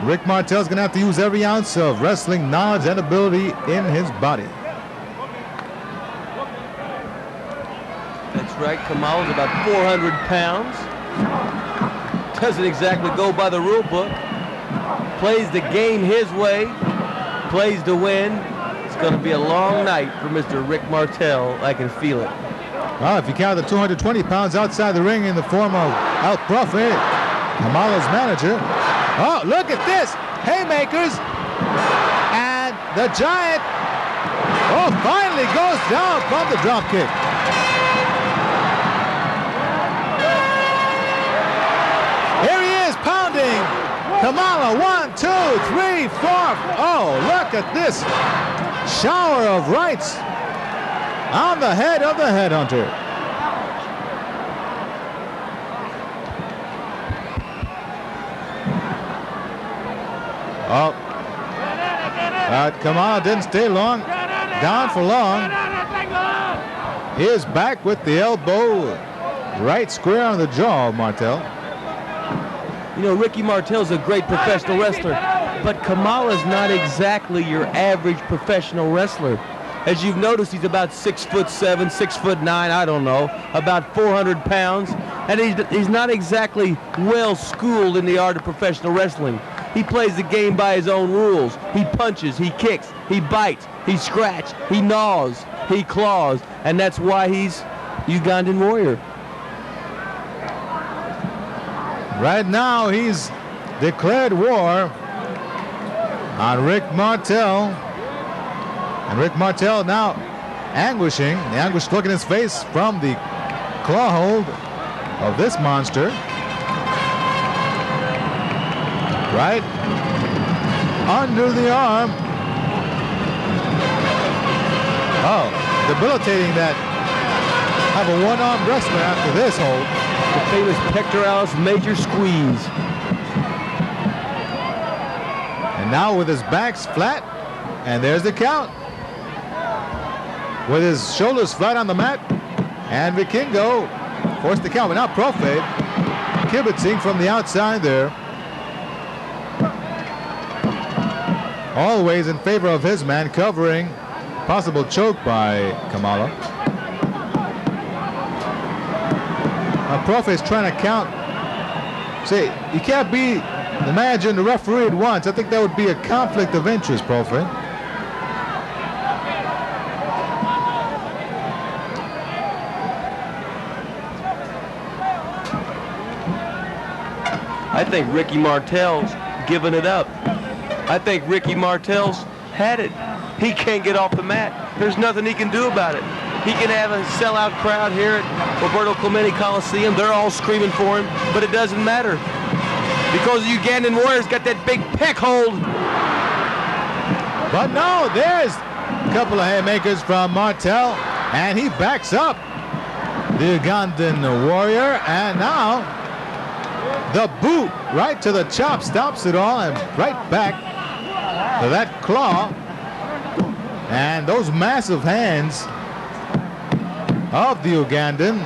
Rick Martel's going to have to use every ounce of wrestling knowledge and ability in his body. That's right, Kamala's about 400 pounds. Doesn't exactly go by the rule book. Plays the game his way. Plays to win. It's going to be a long night for Mr. Rick Martel. I can feel it. Well, if you count the 220 pounds outside the ring in the form of Kroffat, Kamala's manager. Oh, look at this. Haymakers. And the giant, finally goes down from the drop kick. Here he is pounding. Kamala, 1, 2, 3, 4. Oh, look at this shower of rights on the head of the headhunter. Kamala didn't stay long, down for long. He is back with the elbow right square on the jaw of Martel. You know, Ricky Martel's a great professional wrestler, but Kamala's not exactly your average professional wrestler. As you've noticed, he's about 6'7", 6'9", I don't know, about 400 pounds, and he's not exactly well schooled in the art of professional wrestling. He plays the game by his own rules. He punches, he kicks, he bites, he scratches, he gnaws, he claws, and that's why he's Ugandan warrior. Right now, he's declared war on Rick Martel. And Rick Martel now anguishing. The anguished look in his face from the claw hold of this monster. Right under the arm. Oh, debilitating that have a one-armed wrestler after this hold. The famous pectoralis major squeeze. And now with his backs flat, and there's the count. With his shoulders flat on the mat, and Vikingo forced the count, but now Kroffat kibitzing from the outside there. Always in favor of his man, covering possible choke by Kamala. Now Krofat's trying to count. See, you can't be the manager and the referee at once. I think that would be a conflict of interest, Kroffat. I think Ricky Martel's giving it up. I think Ricky Martel's had it. He can't get off the mat. There's nothing he can do about it. He can have a sellout crowd here at Roberto Clemente Coliseum. They're all screaming for him, but it doesn't matter. Because the Ugandan Warrior's got that big peck hold. But no, there's a couple of haymakers from Martel, and he backs up the Ugandan Warrior, and now the boot right to the chop stops it all, and right back to that claw. And those massive hands of the Ugandan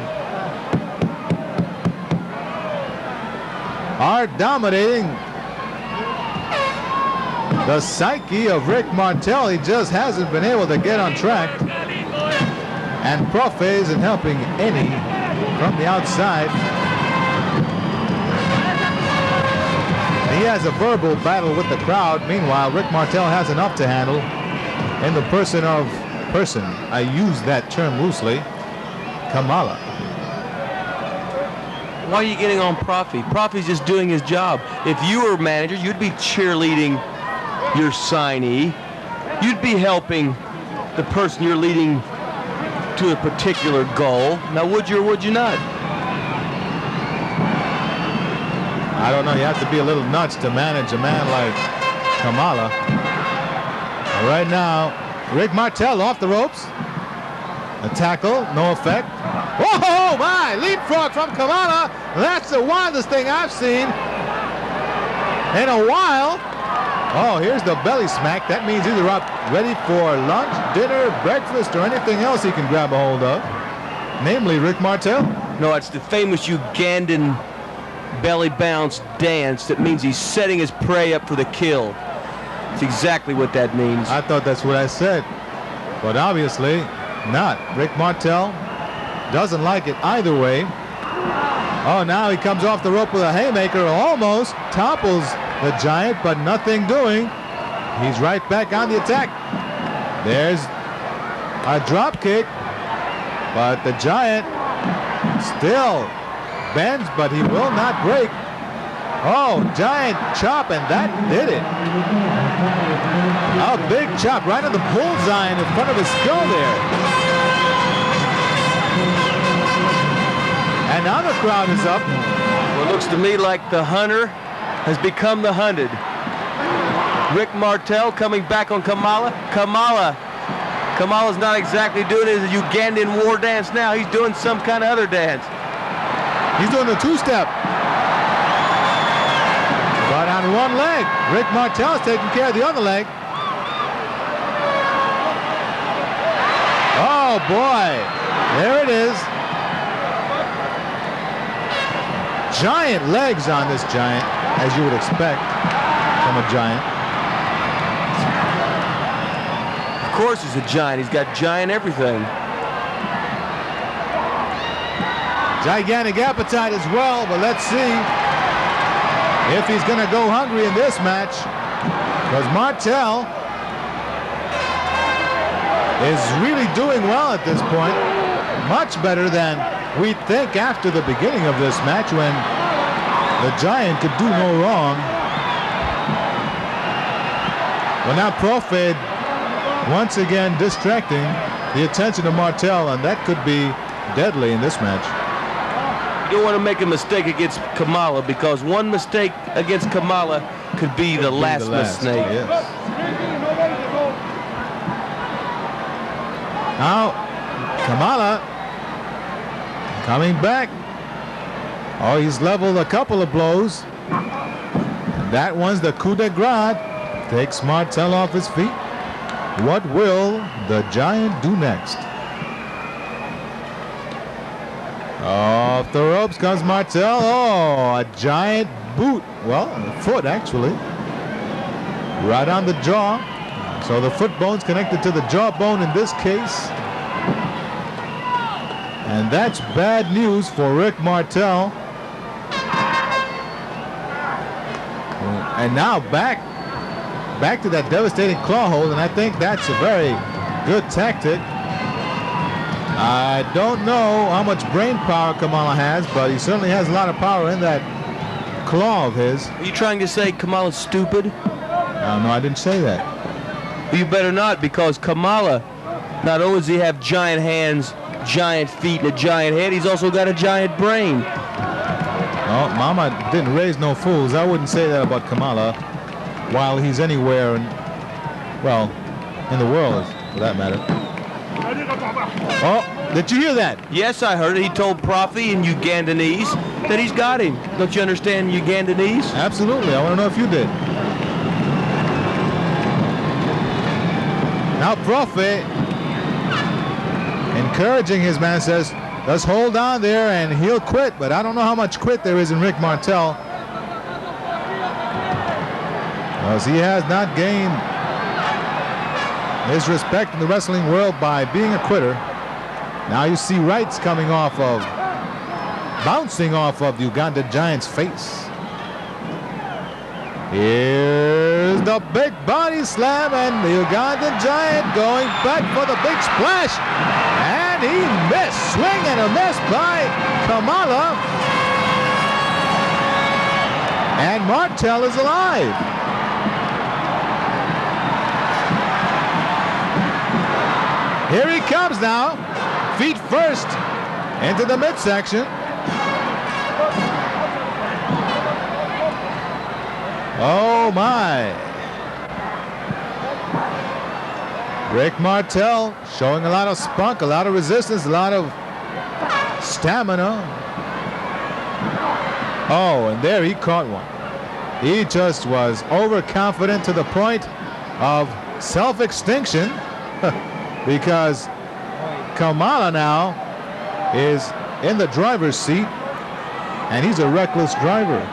are dominating the psyche of Rick Martel. He just hasn't been able to get on track. And Kroffat isn't helping any from the outside. He has a verbal battle with the crowd. Meanwhile, Rick Martel has enough to handle in the person, I use that term loosely, Kamala. Why are you getting on Profi? Profi's just doing his job. If you were manager, you'd be cheerleading your signee. You'd be helping the person you're leading to a particular goal. Now, would you or would you not? I don't know. You have to be a little nuts to manage a man like Kamala. Right now, Rick Martel off the ropes. A tackle, no effect. Whoa, my! Leapfrog from Kamala. That's the wildest thing I've seen in a while. Oh, here's the belly smack. That means either up ready for lunch, dinner, breakfast, or anything else he can grab a hold of. Namely, Rick Martel. No, it's the famous Ugandan belly bounce dance. That means he's setting his prey up for the kill. That's exactly what that means. I thought that's what I said. But obviously not. Rick Martel doesn't like it either way. Oh, now he comes off the rope with a haymaker, almost topples the Giant, but nothing doing. He's right back on the attack. There's a drop kick, but the Giant still bends, but he will not break. Oh, giant chop, and that did it. A big chop right on the bullseye in front of his skull there. And now the crowd is up. Well, it looks to me like the hunter has become the hunted. Rick Martel coming back on Kamala. Kamala's not exactly doing his Ugandan war dance now. He's doing some kind of other dance. He's doing the two-step. But on one leg, Rick Martel's taking care of the other leg. Oh boy, there it is. Giant legs on this Giant, as you would expect from a Giant. Of course he's a Giant. He's got Giant everything. Gigantic appetite as well, but let's see if he's going to go hungry in this match, because Martel is really doing well at this point. Much better than we think after the beginning of this match, when the Giant could do no wrong. Well, now Kroffat once again distracting the attention of Martel, and that could be deadly in this match. You don't want to make a mistake against Kamala, because one mistake against Kamala could be the last mistake. Yes. Now, Kamala coming back. Oh, he's leveled a couple of blows. That one's the coup de grace. Takes Martel off his feet. What will the Giant do next? Off the ropes comes Martel. Oh, a giant boot. Well, a foot actually. Right on the jaw. So the foot bone's connected to the jawbone in this case. And that's bad news for Rick Martel. And now back to that devastating claw hold, and I think that's a very good tactic. I don't know how much brain power Kamala has, but he certainly has a lot of power in that claw of his. Are you trying to say Kamala's stupid? No, I didn't say that. You better not, because Kamala, not only does he have giant hands, giant feet, and a giant head, he's also got a giant brain. Oh, Mama didn't raise no fools. I wouldn't say that about Kamala while he's anywhere in, well, in the world, for that matter. Oh, did you hear that? Yes, I heard it. He told Profi in Ugandanese that he's got him. Don't you understand Ugandanese? Absolutely. I want to know if you did. Now Kroffat, encouraging his man, says, let's hold on there and he'll quit. But I don't know how much quit there is in Rick Martel. Because he has not gained his respect in the wrestling world by being a quitter. Now you see rights bouncing off of the Uganda Giant's face. Here's the big body slam, and the Ugandan Giant going back for the big splash. And he missed. Swing and a miss by Kamala. And Martel is alive. Here he comes now. Feet first into the midsection. Oh my. Rick Martel showing a lot of spunk, a lot of resistance, a lot of stamina. Oh, and there he caught one. He just was overconfident to the point of self-extinction because Kamala now is in the driver's seat and he's a reckless driver.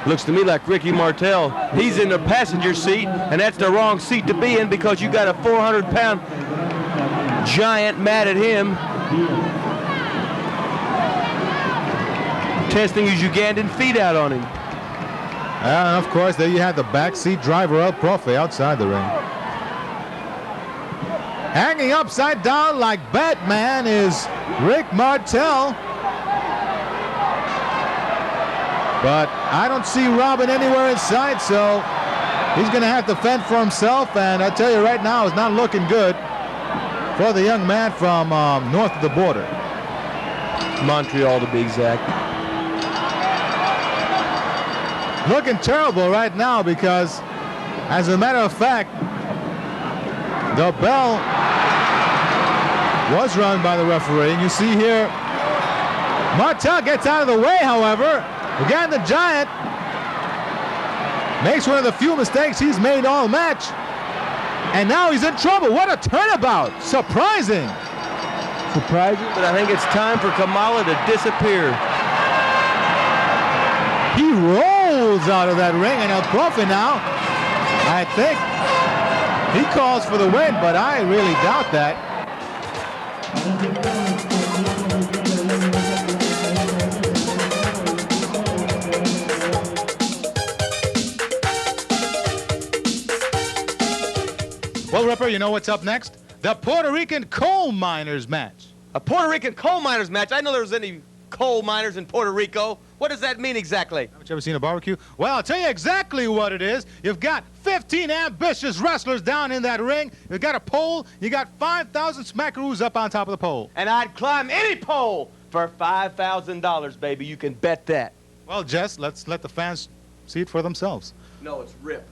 Looks to me like Ricky Martel. He's in the passenger seat, and that's the wrong seat to be in because you got a 400-pound giant mad at him, testing his Ugandan feet out on him. And of course, there you have the backseat driver of Kroffat outside the ring. Hanging upside down like Batman is Rick Martel. But I don't see Robin anywhere in sight, so he's going to have to fend for himself. And I tell you right now, it's not looking good for the young man from north of the border. Montreal, to be exact. Looking terrible right now because, as a matter of fact, the bell was rung by the referee. And you see here, Martel gets out of the way, however. Again, the Giant makes one of the few mistakes he's made all match. And now he's in trouble. What a turnabout. Surprising. Surprising, but I think it's time for Kamala to disappear. He rolls out of that ring, and El Profe now, I think he calls for the win, but I really doubt that. Well, Ripper, you know what's up next? The Puerto Rican coal miners match. A Puerto Rican coal miners match? I know there was any coal miners in Puerto Rico. What does that mean exactly? Haven't you ever seen a barbecue? Well, I'll tell you exactly what it is. You've got 15 ambitious wrestlers down in that ring. You've got a pole. You got 5,000 smackaroos up on top of the pole. And I'd climb any pole for $5,000, baby. You can bet that. Well, Jess, let's let the fans see it for themselves. No, it's Rip.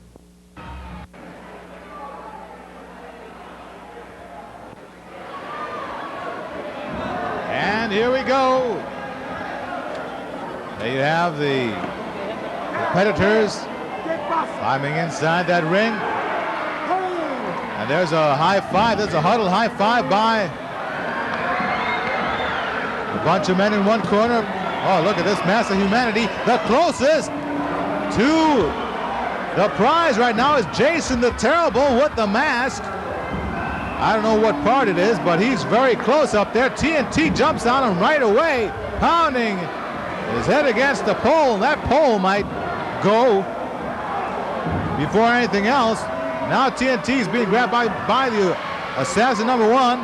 And here we go. There you have the competitors climbing inside that ring. And there's a high five. There's a huddle high five by a bunch of men in one corner. Oh, look at this mass of humanity. The closest to the prize right now is Jason the Terrible with the mask. I don't know what part it is, but he's very close up there. TNT jumps on him right away, pounding his head against the pole. That pole might go before anything else. Now TNT is being grabbed by the assassin number one.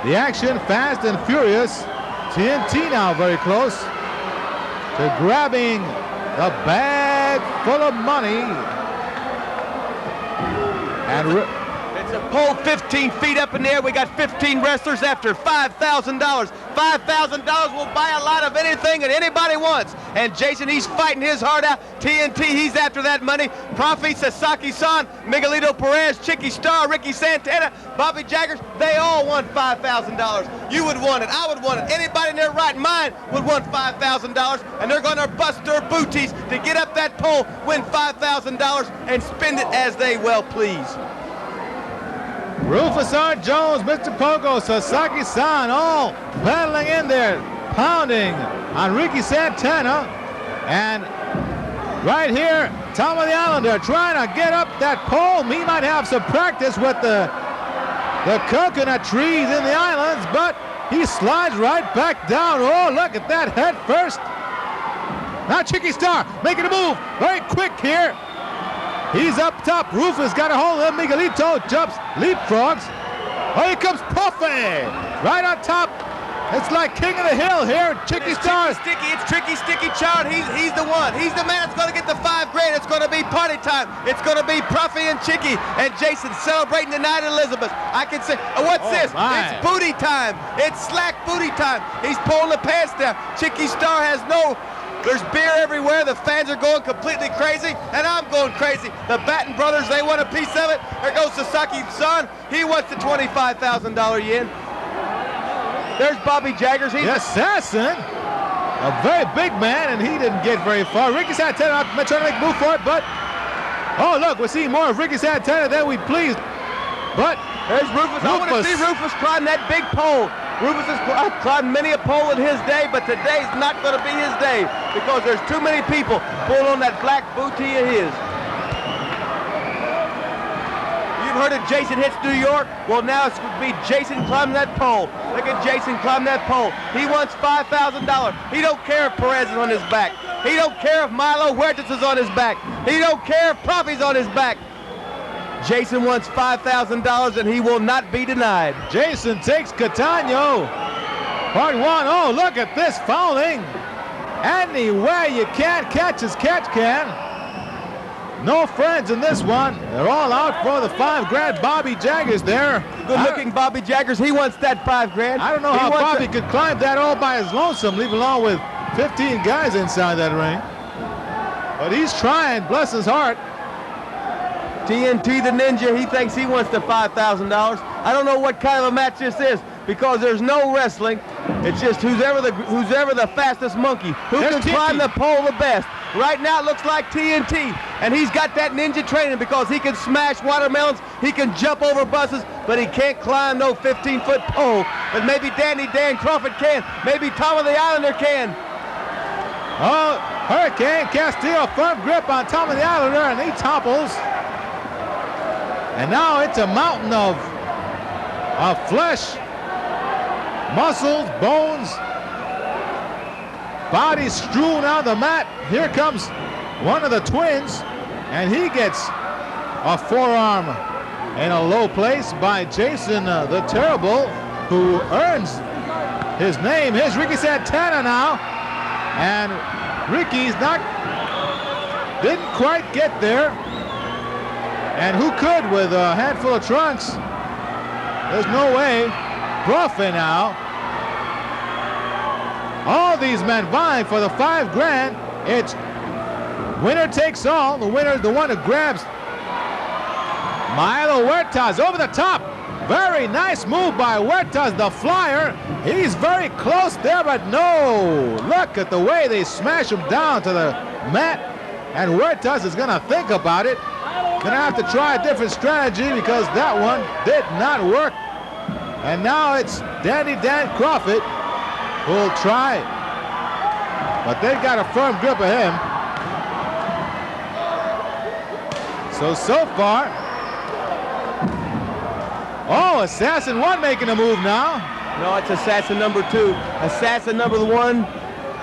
The action fast and furious. TNT now very close to grabbing the bag full of money. And It's a pole 15 feet up in the air. We got 15 wrestlers after $5,000. $5,000 will buy a lot of anything that anybody wants. And Jason, he's fighting his heart out. TNT, he's after that money. Profi, Sasaki-san, Miguelito Perez, Chicky Starr, Ricky Santana, Bobby Jaggers, they all want $5,000. You would want it. I would want it. Anybody in their right mind would want $5,000. And they're going to bust their booties to get up that pole, win $5,000, and spend it as they well please. Rufus R. Jones, Mr. Pogo, Sasaki-san, all battling in there, pounding on Ricky Santana. And right here, Tom of the Islander trying to get up that pole. He might have some practice with the coconut trees in the islands, but he slides right back down. Oh, look at that head first. Now Chicky Starr making a move. Very quick here. He's up top. Rufus got a hold of him. Miguelito jumps, leapfrogs. Oh, here comes Puffy. Right on top. It's like King of the Hill here. Chicky Starr. It's Tricky Sticky Child. He's the one. He's the man that's going to get the $5 grand. It's going to be party time. It's going to be Puffy and Chicky and Jason celebrating the night Elizabeth. I can say, what's this? My. It's booty time. It's slack booty time. He's pulling the pants down. Chicky Starr has there's beer everywhere. The fans are going completely crazy, and I'm going crazy. The Batten brothers, they want a piece of it. There goes Sasaki's son. He wants the $25,000 yen. There's Bobby Jaggers. He's the assassin. A very big man, and he didn't get very far. Ricky Santana trying to make a move for it, but oh, look, we're seeing more of Ricky Santana than we pleased. But there's Rufus. I want to see Rufus climb that big pole. Rufus has climbed many a pole in his day, but today's not going to be his day because there's too many people pulling on that black booty of his. You've heard of Jason Hits New York? Well, now it's going to be Jason climbing that pole. Look at Jason climb that pole. He wants $5,000. He don't care if Perez is on his back. He don't care if Milo Huertas is on his back. He don't care if Puffy's on his back. Jason wants $5,000 and he will not be denied. Jason takes Catano. Part one. Oh, look at this fouling. Anywhere you can catch his catch can. No friends in this one. They're all out for the $5 grand. Bobby Jaggers there. Good-looking Bobby Jaggers. He wants that $5 grand. I don't know how Bobby could climb that all by his lonesome, leave alone with 15 guys inside that ring. But he's trying, bless his heart. TNT the Ninja, he thinks he wants the $5,000. I don't know what kind of a match this is because there's no wrestling. It's just who's ever the fastest monkey. Who can climb the pole the best. Right now it looks like TNT, and he's got that ninja training because he can smash watermelons, he can jump over buses, but he can't climb no 15-foot pole. But maybe Dan Kroffat can. Maybe Tom of the Islander can. Oh, Hurricane Castillo, firm grip on Tom of the Islander, and he topples. And now it's a mountain of flesh, muscles, bones, body strewn on the mat. Here comes one of the twins, and he gets a forearm in a low place by Jason the Terrible, who earns his name. Here's Ricky Santana now, and Ricky's didn't quite get there. And who could with a handful of trunks? There's no way. Profi now. All these men vying for the $5 grand. It's winner takes all. The winner is the one who grabs Milo Huertas over the top. Very nice move by Huertas, the flyer. He's very close there, but no. Look at the way they smash him down to the mat. And Huertas is going to think about it. Gonna have to try a different strategy because that one did not work. And now it's Dan Kroffat who'll try, but they've got a firm grip of him. So far, oh, Assassin 1 making a move now. No, it's Assassin number 2. Assassin number 1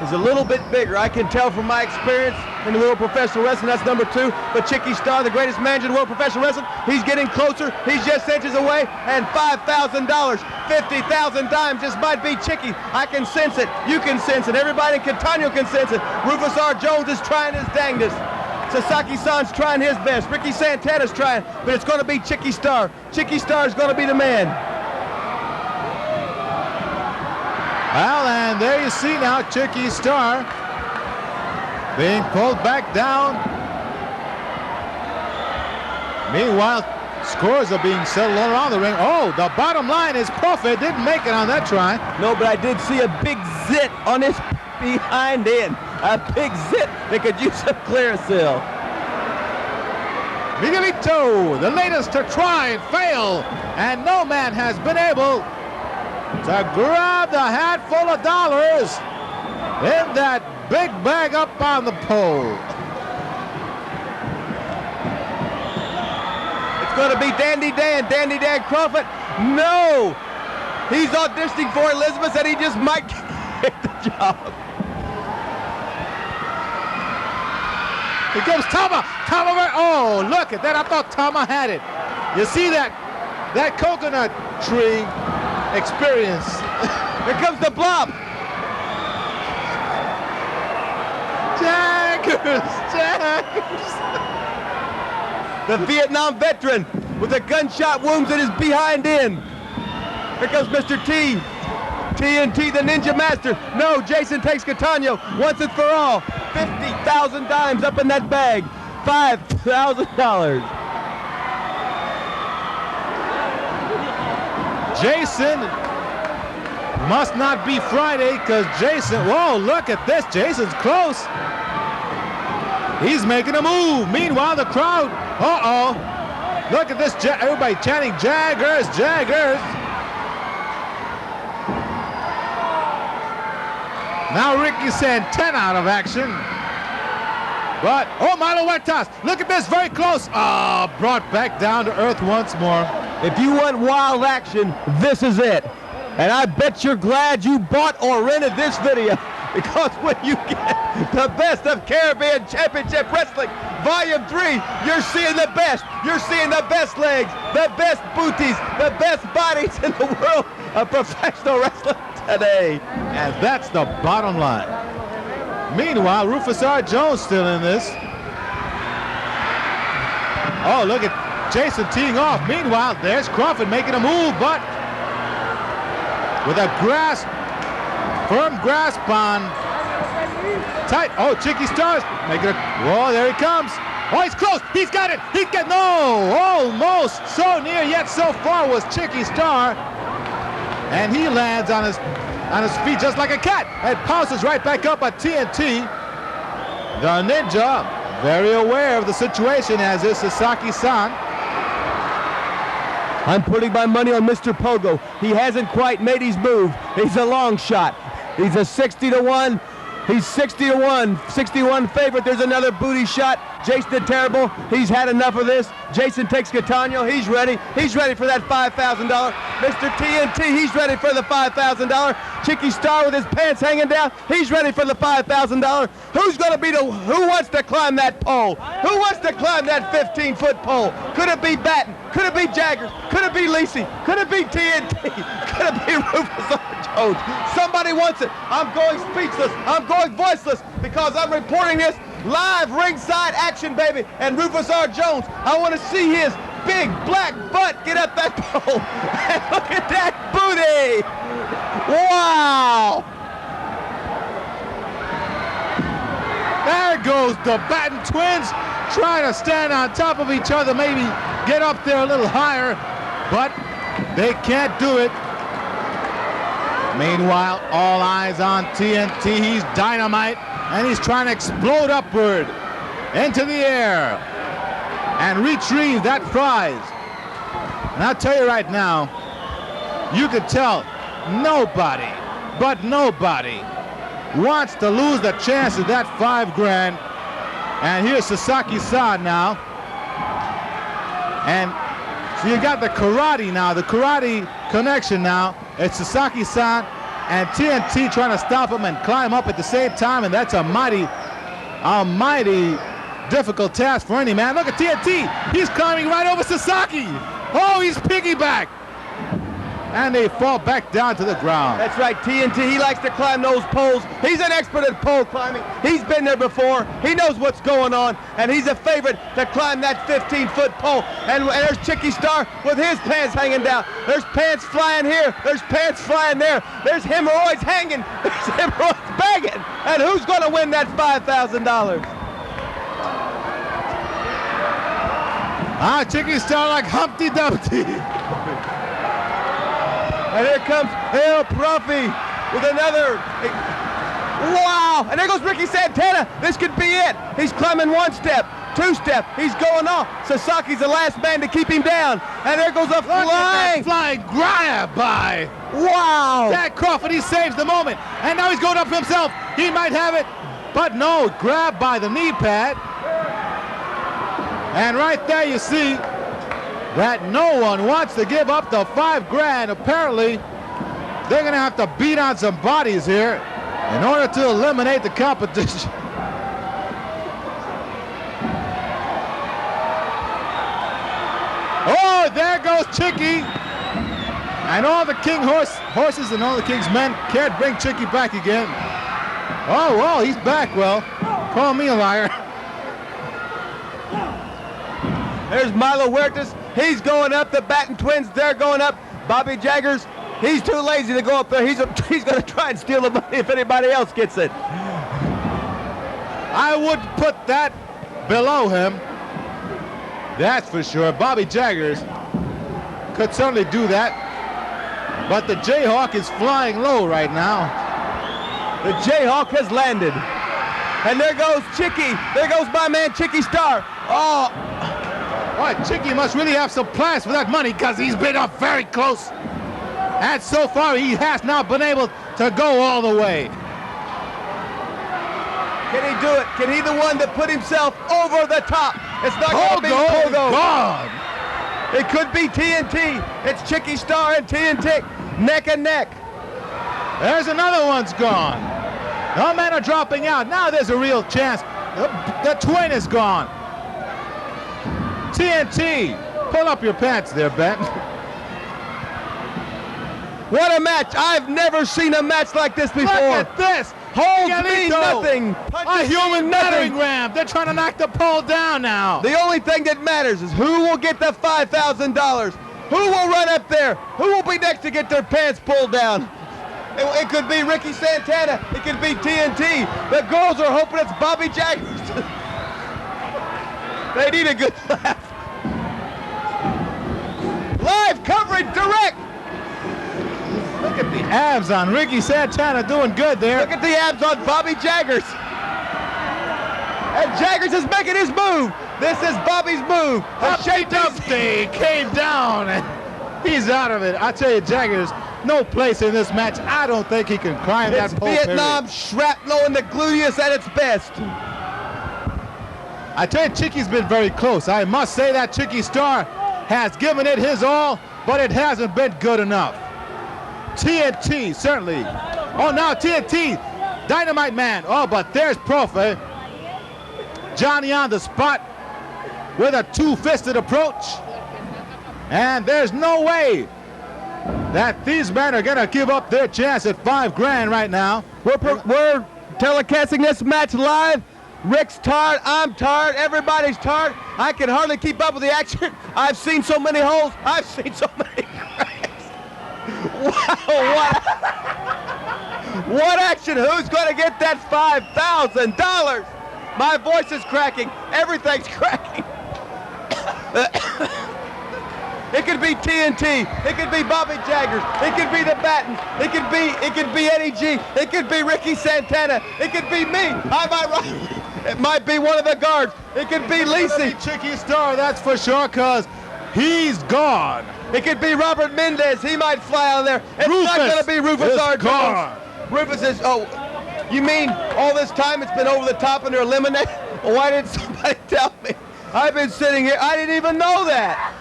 is a little bit bigger. I can tell from my experience in the world of professional wrestling, that's number 2. But Chicky Starr, the greatest manager in the world of professional wrestling, he's getting closer. He's just inches away, and $5,000, 50,000 dimes just might be Chicky. I can sense it. You can sense it. Everybody in Catano can sense it. Rufus R. Jones is trying his dangest. Sasaki-san's trying his best. Ricky Santana's trying, but it's going to be Chicky Starr. Chicky Starr is going to be the man. Well, and there you see now Chicky Starr being pulled back down. Meanwhile, scores are being settled all around the ring. Oh, the bottom line is Kroffat didn't make it on that try. No, but I did see a big zit on his behind end. A big zit that could use some Clearasil. Miguelito, the latest to try and fail, and no man has been able to grab the handful of dollars in that big bag up on the pole. going to be Dandy Dan Kroffat. No! He's auditioning for Elizabeth, and he just might get the job. Here comes Tama. Oh, look at that. I thought Tama had it. You see that coconut tree experience. Here comes the blob. Jaggers. The Vietnam veteran with a gunshot wounds in his behind end. Here comes Mr. T. TNT, the Ninja Master. No, Jason takes Catania once and for all. 50,000 dimes up in that bag. $5,000. Jason must not be Friday because Jason, whoa, look at this. Jason's close. He's making a move. Meanwhile, the crowd, look at this. Everybody chanting Jaggers, Jaggers. Now Ricky Santana out of action. But, Milo Huertas, look at this, very close. Brought back down to earth once more. If you want wild action, this is it. And I bet you're glad you bought or rented this video, because when you get the Best of Caribbean Championship Wrestling Volume 3, you're seeing the best. You're seeing the best legs, the best booties, the best bodies in the world of professional wrestling today. And that's the bottom line. Meanwhile, Rufus R. Jones still in this. Oh, look at Jason teeing off. Meanwhile, there's Kroffat making a move, but with a firm grasp on tight. Oh, Chicky Starr making a, whoa, there he comes. Oh, he's close. He's got it. No, almost. So near yet so far was Chicky Starr. And he lands on his feet just like a cat and pounces right back up at TNT. The Ninja, very aware of the situation, as is Sasaki-san. I'm putting my money on Mr. Pogo. He hasn't quite made his move. He's a long shot. He's a 60-1. He's 61 favorite. There's another booty shot. Jason the Terrible, he's had enough of this. Jason takes Catania, he's ready. He's ready for that $5,000. Mr. TNT, he's ready for the $5,000. Chicky Starr with his pants hanging down, he's ready for the $5,000. Who's going to be who wants to climb that pole? Who wants to climb that 15-foot pole? Could it be Batten? Could it be Jaggers? Could it be Lacey? Could it be TNT? Could it be Rufus R. Jones? Somebody wants it. I'm going speechless. I'm going voiceless because I'm reporting this live ringside action, baby. And Rufus R. Jones, I want to see his big black butt get up that pole. And look at that booty. Wow. There goes the Batten twins trying to stand on top of each other, maybe get up there a little higher, but they can't do it. Meanwhile, all eyes on TNT. He's dynamite, and he's trying to explode upward into the air and retrieve that prize. And I'll tell you right now, you could tell nobody wants to lose the chance of that $5,000. And here's Sasaki-san now. And so you got the karate now, the karate connection now. It's Sasaki-san and TNT trying to stop him and climb up at the same time, and that's a mighty difficult task for any man. Look at TNT. He's climbing right over Sasaki. Oh, he's piggyback. And they fall back down to the ground. That's right, TNT, he likes to climb those poles. He's an expert at pole climbing. He's been there before. He knows what's going on, and he's a favorite to climb that 15-foot pole. And there's Chicky Starr with his pants hanging down. There's pants flying here. There's pants flying there. There's hemorrhoids hanging. There's hemorrhoids bagging. And who's going to win that $5,000? Chicky Starr like Humpty Dumpty. And here comes El Profi with another. Wow! And there goes Ricky Santana. This could be it. He's climbing one step, two step. He's going off. Sasaki's the last man to keep him down. And there goes a flying grab by. Wow! Jack Kroffat, he saves the moment. And now he's going up himself. He might have it, but no, grabbed by the knee pad. And right there you see that no one wants to give up the $5,000. Apparently, they're going to have to beat on some bodies here in order to eliminate the competition. Oh, there goes Chicky. And all the King horses and all the King's men can't bring Chicky back again. Oh, well, he's back. Well, call me a liar. There's Milo Huertas. He's going up. The Batten twins, they're going up. Bobby Jaggers, he's too lazy to go up there. He's going to try and steal the money if anybody else gets it. I would put that below him. That's for sure. Bobby Jaggers could certainly do that. But the Jayhawk is flying low right now. The Jayhawk has landed. And there goes Chicky. There goes my man Chicky Starr. Oh. Boy, Chicky must really have some plans for that money because he's been up very close. And so far, he has not been able to go all the way. Can he do it? Can he the one that put himself over the top? It's not going to be Pogo. Gone. It could be TNT. It's Chicky Starr and TNT neck and neck. There's another one's gone. No men are dropping out. Now there's a real chance. The twin is gone. TNT, pull up your pants there, Ben. What a match. I've never seen a match like this before. Look at this. Holds me nothing. A human battering ram. They're trying to knock the pole down now. The only thing that matters is who will get the $5,000. Who will run up there? Who will be next to get their pants pulled down? It could be Ricky Santana. It could be TNT. The girls are hoping it's Bobby Jaggers. They need a good laugh. Live coverage direct. Look at the abs on Ricky Santana doing good there. Look at the abs on Bobby Jaggers. And Jaggers is making his move. This is Bobby's move. Humpty Dumpty came down and he's out of it. I tell you, Jaggers, no place in this match. I don't think he can climb that pole. Vietnam shrapnel in the gluteus at its best. I tell you, Chicky's been very close. I must say that Chicky Starr has given it his all, but it hasn't been good enough. TNT, certainly. Oh, now TNT, Dynamite Man. Oh, but there's Kroffat. Johnny on the spot with a two-fisted approach. And there's no way that these men are going to give up their chance at $5,000 right now. We're telecasting this match live. Rick's tired, I'm tired, everybody's tired. I can hardly keep up with the action. I've seen so many holes. I've seen so many cracks. Wow, what action? Who's going to get that $5,000? My voice is cracking. Everything's cracking. It could be TNT. It could be Bobby Jaggers. It could be the Batten. It could be Eddie G. It could be Ricky Santana. It could be me. It might be one of the guards. It could be Lacey. Chicky Starr, that's for sure, because he's gone. It could be Robert Mendez. He might fly out there. It's not going to be Rufus R. Jones. Rufus is, oh, you mean all this time it's been over the top and they're eliminated? Well, why didn't somebody tell me? I've been sitting here. I didn't even know that.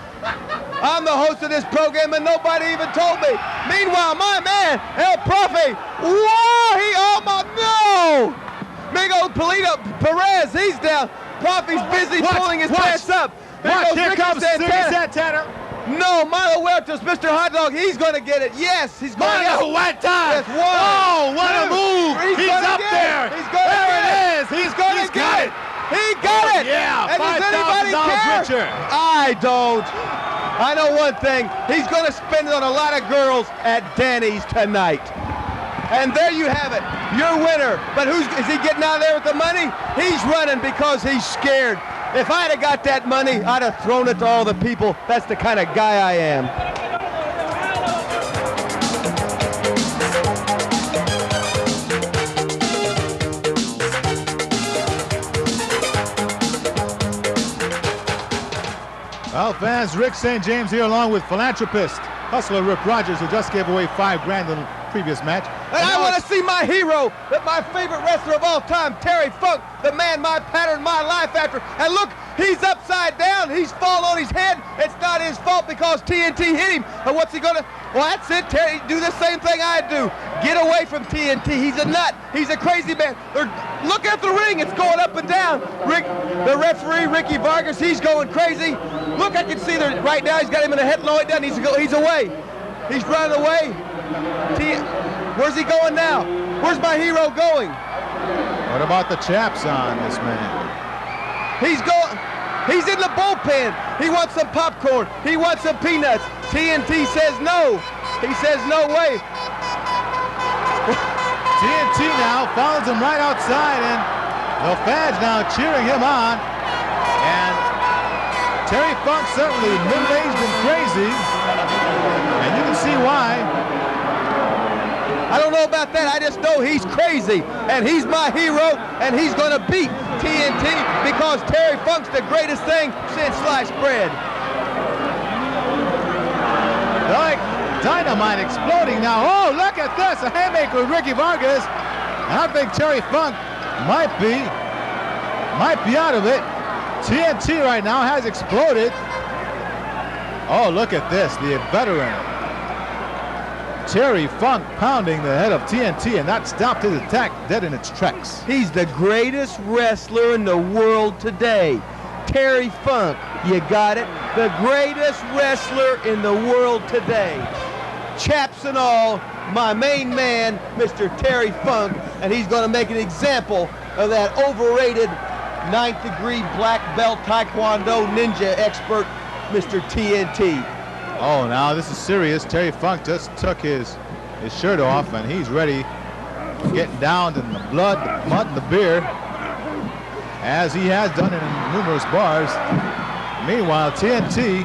I'm the host of this program and nobody even told me. Meanwhile, my man, El Profe, whoa, no! Big old Perez, he's down. Profe's busy pulling his pants up. Here comes Santana. No, Milo Huertas, Mr. Hot Dog, he's going to get it. Yes, he's going to get it. Milo Huertas. Yes, oh, what a move. He's up there. There it is. He's going to get it. He got it. Yeah, and does anybody care? Richer. I don't. I know one thing. He's going to spend it on a lot of girls at Danny's tonight. And there you have it. Your winner. But is he getting out of there with the money? He's running because he's scared. If I'd have got that money, I'd have thrown it to all the people. That's the kind of guy I am. Well, fans, Rick St. James here along with philanthropist, hustler Rick Rogers, who just gave away $5,000 in the previous match. And I want to see my hero, my favorite wrestler of all time, Terry Funk, the man, my pattern, my life after. And look, He's upside down. He's fallen on his head. It's not his fault because TNT hit him. And what's he gonna? Well, that's it, Terry. Do the same thing I do. Get away from TNT. He's a nut. He's a crazy man. Look at the ring. It's going up and down. The referee, Ricky Vargas, he's going crazy. Look, I can see that right now. He's got him in a headlock down. He's away. He's running away. Where's he going now? Where's my hero going? What about the chaps on this man? He's going. He's in the bullpen. He wants some popcorn. He wants some peanuts. TNT says no. He says no way. TNT now follows him right outside, and the fans now cheering him on. And Terry Funk certainly middle-aged and crazy, and you can see why. I don't know about that. I just know he's crazy, and he's my hero, and he's going to beat TNT because Terry Funk's the greatest thing since sliced bread. Like dynamite exploding now. Oh, look at this. A haymaker with Ricky Vargas. And I think Terry Funk might be out of it. TNT right now has exploded. Oh, look at this. The veteran Terry Funk pounding the head of TNT, and that stopped his attack dead in its tracks. He's the greatest wrestler in the world today. Terry Funk, you got it. The greatest wrestler in the world today. Chaps and all, my main man, Mr. Terry Funk, and he's going to make an example of that overrated 9th degree black belt Taekwondo ninja expert, Mr. TNT. Oh, now this is serious. Terry Funk just took his shirt off, and he's ready, getting down in the blood, the mud, and the beer, as he has done in numerous bars. Meanwhile, TNT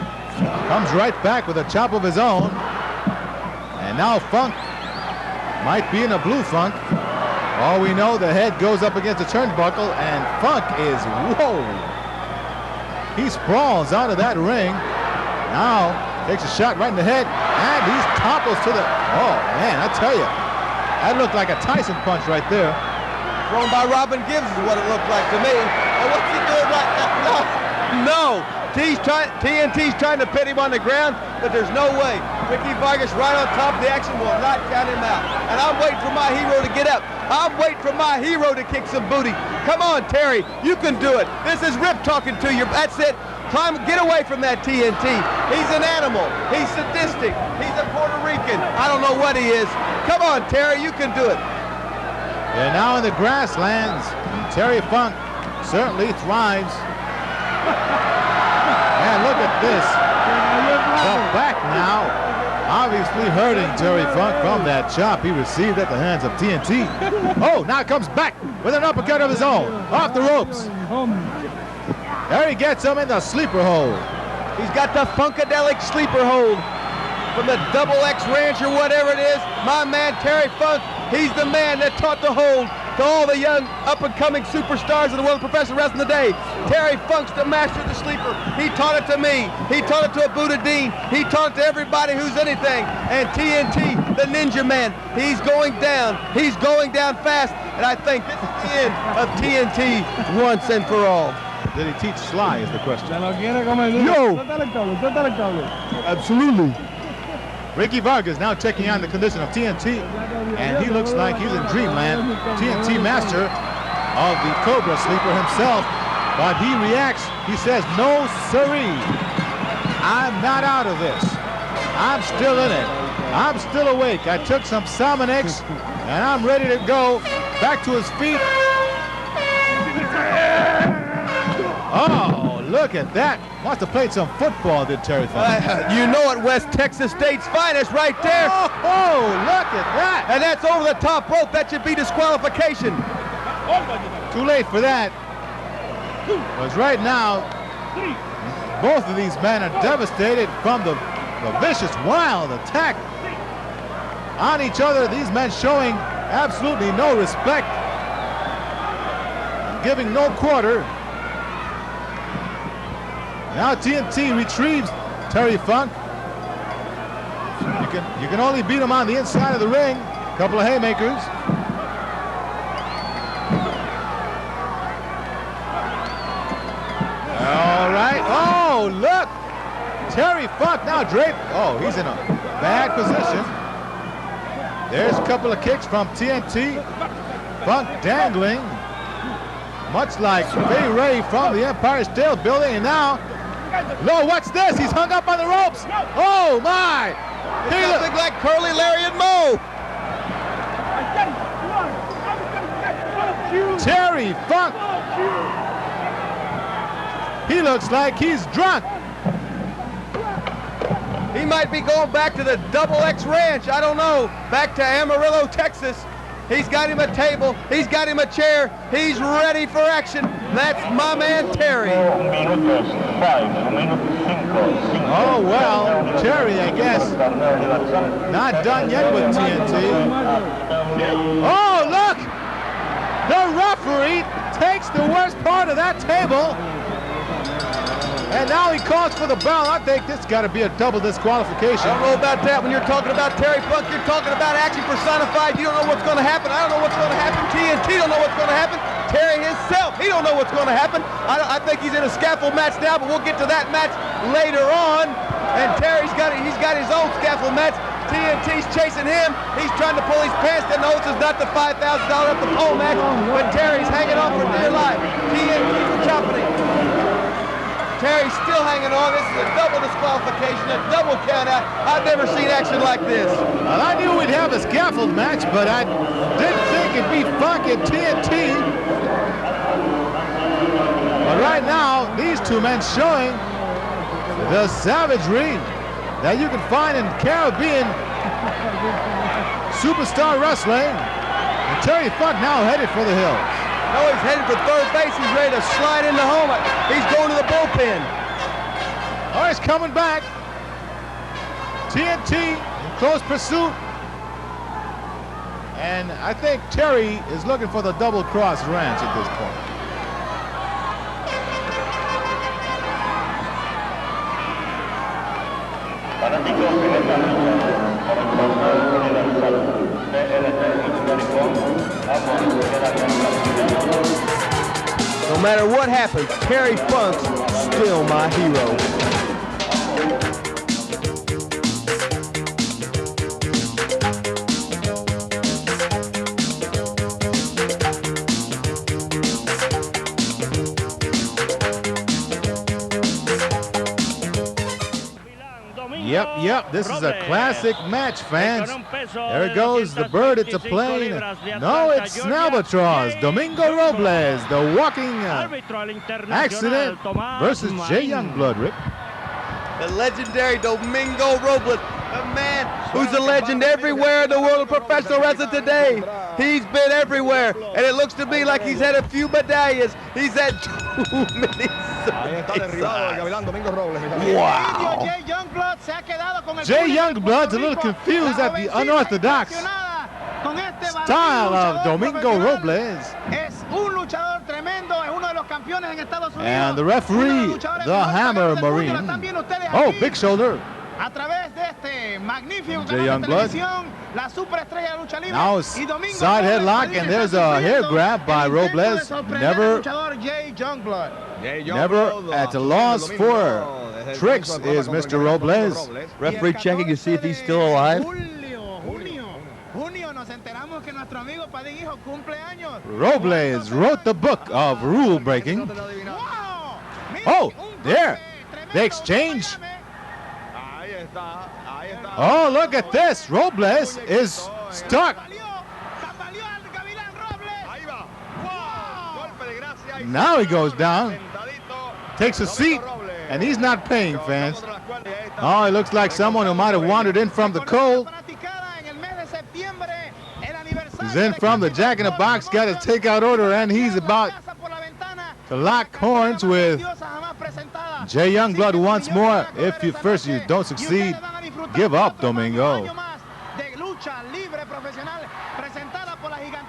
comes right back with a chop of his own, and now Funk might be in a blue funk. All we know, the head goes up against the turnbuckle, and Funk is, whoa! He sprawls out of that ring. Now takes a shot right in the head, and he topples to the, oh man, I tell you, that looked like a Tyson punch right there. Thrown by Robin Gibbs is what it looked like to me. And what's he doing right now? No. TNT's trying to pin him on the ground, but there's no way. Ricky Vargas right on top of the action will not count him out. And I'm waiting for my hero to get up. I'm waiting for my hero to kick some booty. Come on, Terry, you can do it. This is Rip talking to you. That's it. Climb, get away from that TNT. He's an animal. He's sadistic. He's a Puerto Rican. I don't know what he is. Come on, Terry, you can do it. They're now in the grasslands, and Terry Funk certainly thrives. And look at this. The back now, obviously hurting Terry Funk from that chop he received at the hands of TNT. Oh, now comes back with an uppercut of his own, off the ropes. There he gets him in the sleeper hold. He's got the funkadelic sleeper hold from the Double X Ranch or whatever it is. My man Terry Funk, he's the man that taught the hold to all the young up-and-coming superstars of the world of professional wrestling today. Terry Funk's the master of the sleeper. He taught it to me. He taught it to Abdullah Dean. He taught it to everybody who's anything. And TNT, the Ninja Man, he's going down. He's going down fast. And I think this is the end of TNT once and for all. Did he teach Sly is the question. Yo! Absolutely. Ricky Vargas now checking on the condition of TNT, and he looks like he's in dreamland. TNT master of the Cobra Sleeper himself, but he reacts. He says, no siree, I'm not out of this. I'm still in it. I'm still awake. I took some salmon eggs, and I'm ready to go. Back to his feet. Oh, look at that. Must have played some football, did Terry Funk. You know it, West Texas State's finest right there. Oh, look at that. And that's over the top rope. That should be disqualification. Too late for that. Because right now, both of these men are devastated from the vicious, wild attack on each other. These men showing absolutely no respect, giving no quarter. Now TNT retrieves Terry Funk. You can only beat him on the inside of the ring. A couple of haymakers. Oh, Terry Funk now draped. Oh, he's in a bad position. There's a couple of kicks from TNT. Funk dangling, much like Bay Ray from the Empire State Building. And now, no, what's this? He's hung up on the ropes. Oh my! Something like Curly, Larry, and Moe. Terry Funk. He looks like he's drunk. He might be going back to the Double X Ranch. I don't know. Back to Amarillo, Texas. He's got him a table. He's got him a chair. He's ready for action. That's my man Terry. Oh, well, Terry, I guess, not done yet with TNT. Oh, look! The referee takes the worst part of that table. And now he calls for the bell. I think this got to be a double disqualification. I don't know about that. When you're talking about Terry Funk, you're talking about action personified. You don't know what's going to happen. I don't know what's going to happen. TNT don't know what's going to happen. Terry himself, he don't know what's going to happen. I think he's in a scaffold match now, but we'll get to that match later on. And Terry's got his own scaffold match. TNT's chasing him. He's trying to pull his pants down. No, this is not the $5,000 up the pole match, but Terry's hanging on for dear life. TNT's chopping him. Terry's still hanging on. This is a double disqualification, a double count out. I've never seen action like this. Well, I knew we'd have a scaffold match, but I didn't think it'd be Funk and TNT. But right now, these two men showing the savagery that you can find in Caribbean superstar wrestling. And Terry Funk now headed for the hills. No, he's headed for third base. He's ready to slide into home. He's going to the bullpen. Oh, he's coming back. TNT in close pursuit. And I think Terry is looking for the double cross ranch at this point. No matter what happens, Terry Funk's still my hero. Yep, this is a classic match, fans. There it goes, the bird, it's a plane. No, it's Albatross. Domingo Robles, the walking accident versus Jay Youngblood, Rick. The legendary Domingo Robles, a man who's a legend everywhere in the world of professional wrestling today. He's been everywhere, and it looks to me like he's had a few medallions. He's had too many. Wow. Jay Youngblood's a little confused at the unorthodox style of Domingo Robles. And the referee, the Hammer Marine. Oh, big shoulder. Jay Youngblood. Now side headlock, and there's a hair grab by Robles. Never at a loss for tricks is Mr. Robles. Referee checking to see if he's still alive. Robles wrote the book of rule breaking. Oh, there. They exchange. Oh, look at this. Robles is stuck. Now he goes down, takes a seat, and he's not paying, fans. Oh, it looks like someone who might have wandered in from the cold. He's in from the Jack in the Box, got a takeout order, and he's about to lock horns with Jay Youngblood once more. If you don't succeed, give up, Domingo.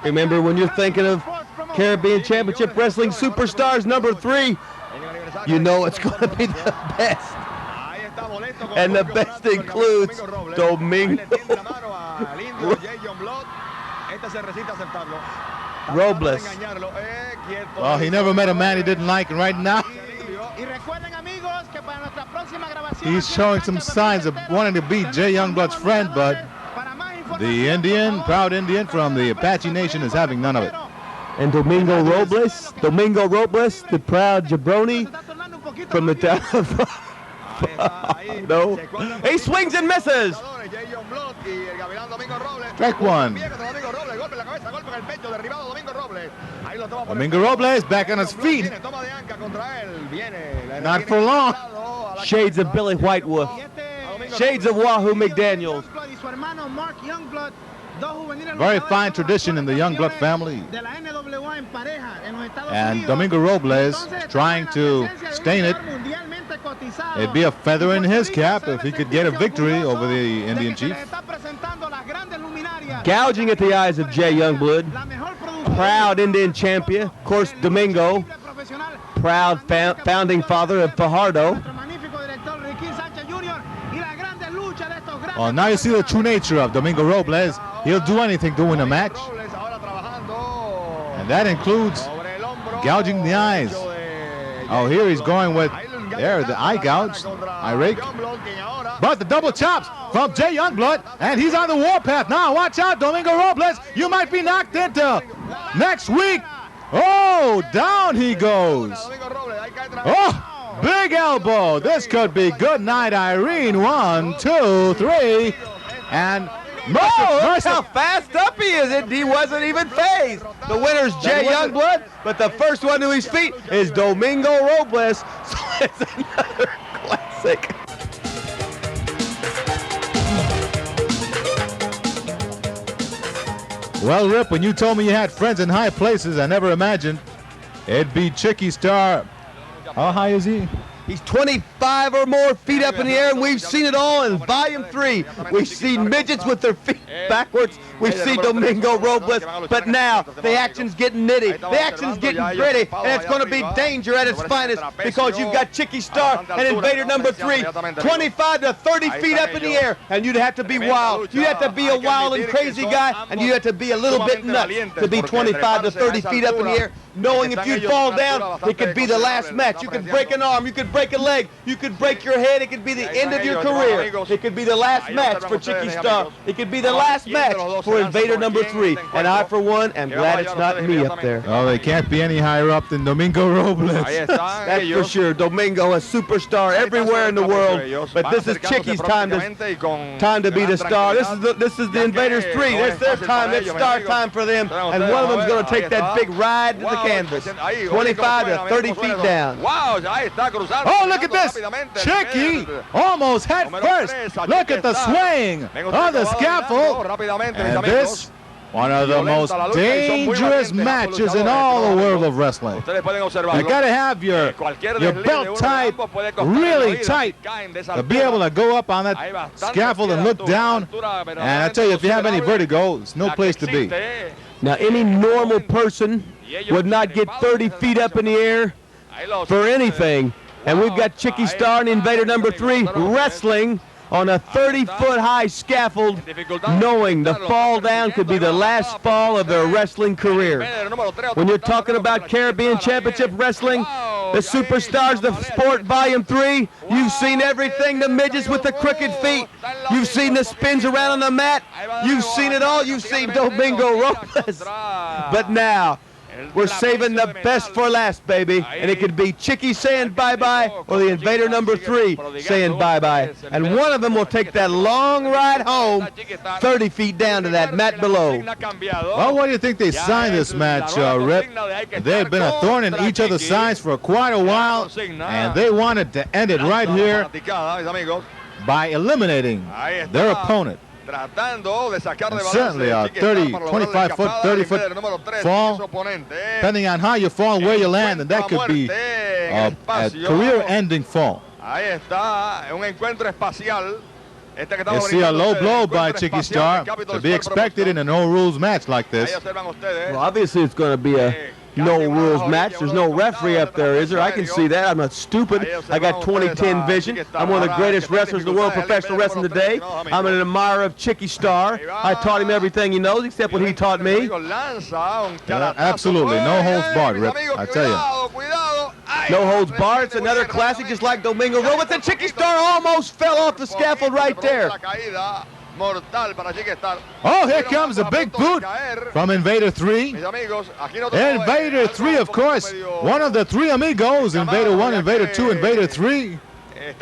Remember, when you're thinking of Caribbean Championship Wrestling Superstars #3, you know it's going to be the best. And the best includes Domingo Robles. Well, he never met a man he didn't like, and right now He's showing some signs of wanting to be Jay Youngblood's friend, but the Indian, proud Indian from the Apache Nation, is having none of it. And Domingo Robles, the proud jabroni from the town of no. He swings and misses. Strike one. Domingo Robles back on his feet. Not for long. Shades of Billy Whitewolf. Shades of Wahoo McDaniels. Very fine tradition in the Youngblood family. And Domingo Robles trying to stain it. It'd be a feather in his cap if he could get a victory over the Indian chief. Gouging at the eyes of Jay Youngblood. Proud Indian champion. Of course, Domingo. Proud founding father of Fajardo. Well, now you see the true nature of Domingo Robles. He'll do anything to win a match. And that includes gouging the eyes. Oh, here he's going with, there, the eye gouge, eye rake. But the double chops from Jay Youngblood, and he's on the warpath now. Watch out, Domingo Robles. You might be knocked into next week. Oh, down he goes. Oh, big elbow. This could be good night, Irene. 1, 2, 3. And look how fast up he is. He wasn't even phased. The winner's Jay Youngblood, but the first one to his feet is Domingo Robles. So it's another classic. Well, Rip, when you told me you had friends in high places, I never imagined it'd be Chicky Starr. How high is he? He's 25 or more feet up in the air, and we've seen it all in Volume 3. We've seen midgets with their feet backwards. We've seen Domingo Robles, but now the action's getting nitty. The action's getting gritty, and it's going to be danger at its finest because you've got Chicky Starr and Invader number 3, 25 to 30 feet up in the air, and you'd have to be wild. You'd have to be a wild and crazy guy, and you'd have to be a little bit nuts to be 25 to 30 feet up in the air, knowing if you fall down, it could be the last match. You could break an arm, you could break a leg, you could break your head, it could be the end of your career. It could be the last match for Chicky Starr. It could be the last match for Invader number 3. And I, for one, am glad it's not me up there. Oh, they can't be any higher up than Domingo Robles. That's for sure. Domingo, a superstar everywhere in the world. But this is Chicky's time to be the star. This is the Invaders 3. It's their time. It's star time for them. And one of them's going to take that big ride to the canvas. 25 to 30 feet down. Oh, look at this. Chicky almost head first. Look at the swing on the scaffold. And this, one of the most dangerous matches in all the world of wrestling. You got to have your belt tied, really tight, to be able to go up on that scaffold and look down. And I tell you, if you have any vertigo, it's no place to be. Now, any normal person would not get 30 feet up in the air for anything. And we've got Chicky Starr and Invader number 3 wrestling on a 30-foot high scaffold, knowing the fall down could be the last fall of their wrestling career. When you're talking about Caribbean Championship Wrestling, the superstars of sport Volume 3, you've seen everything, the midgets with the crooked feet. You've seen the spins around on the mat. You've seen it all. You've seen Domingo Robles. But now, we're saving the best for last, baby. And it could be Chicky saying bye-bye or the Invader number 3 saying bye-bye. And one of them will take that long ride home 30 feet down to that mat below. Well, what do you think they signed this match, Rip? They had been a thorn in each other's sides for quite a while, and they wanted to end it right here by eliminating their opponent. And certainly a 25-foot, 30-foot fall, depending on how you fall and where you land, and that could be a career-ending fall. You see a low blow by Chicky Starr to be expected in a no-rules match like this. Well, obviously it's going to be a no-rules match. There's no referee up there, is there? I can see that. I'm not stupid. I got 2010 vision. I'm one of the greatest wrestlers in the world, professional wrestling today. I'm an admirer of Chicky Starr. I taught him everything he knows, except what he taught me. Yeah, absolutely. No holds barred, Rip. I tell you. No holds barred. It's another classic, just like Domingo Robles. And Chicky Starr almost fell off the scaffold right there. Oh, here comes a big boot from Invader 3. Invader 3, of course, one of the three amigos. Invader 1, Invader 2, Invader 3. And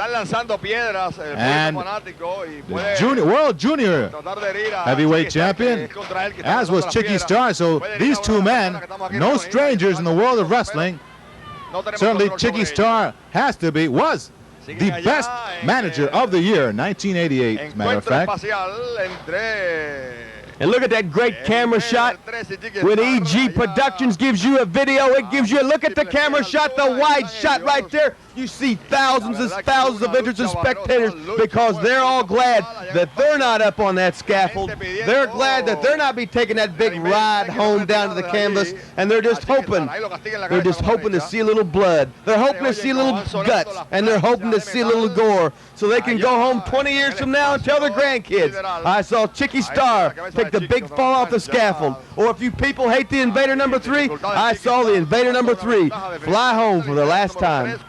the World Junior Heavyweight Champion, as was Chicky Starr. So these two men, no strangers in the world of wrestling. Certainly Chicky Starr was the best manager of the year, 1988, as a matter of fact. And look at that great camera shot. When EG Productions gives you a video, it gives you a look at the camera shot, the wide shot right there. You see thousands and thousands of interested spectators because they're all glad that they're not up on that scaffold. They're glad that they're not be taking that big ride home down to the canvas, and they're just hoping to see a little blood. They're hoping to see a little guts, and they're hoping to see a little gore so they can go home 20 years from now and tell their grandkids, I saw Chicky Starr take the big fall off the scaffold. Or if you people hate the Invader number 3, I saw the Invader number 3 fly home for the last time.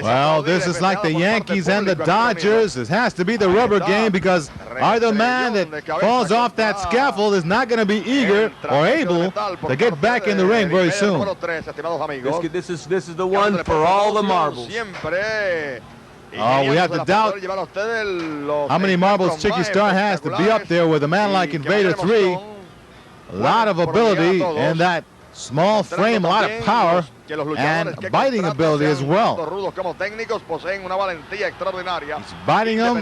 Well, this is like the Yankees and the Dodgers. This has to be the rubber game because either man that falls off that scaffold is not going to be eager or able to get back in the ring very soon. This is the one for all the marbles. Oh, we have to doubt how many marbles Chicky Starr has to be up there with a man like Invader 3. A lot of ability in that small frame, a lot of power, and biting ability as well. He's biting him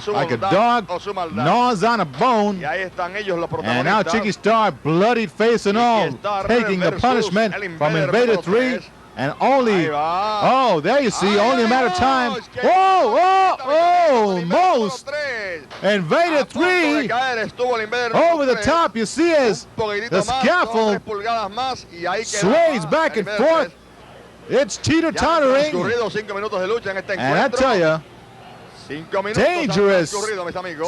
like a dog gnaws on a bone. And now Chicky Starr, bloodied face and all, taking the punishment from Invader 3. And only, oh, there you see, only a matter of time. Almost. Invader 3 over the top. You see as the scaffold sways back and forth. It's teeter-tottering. And I tell you, dangerous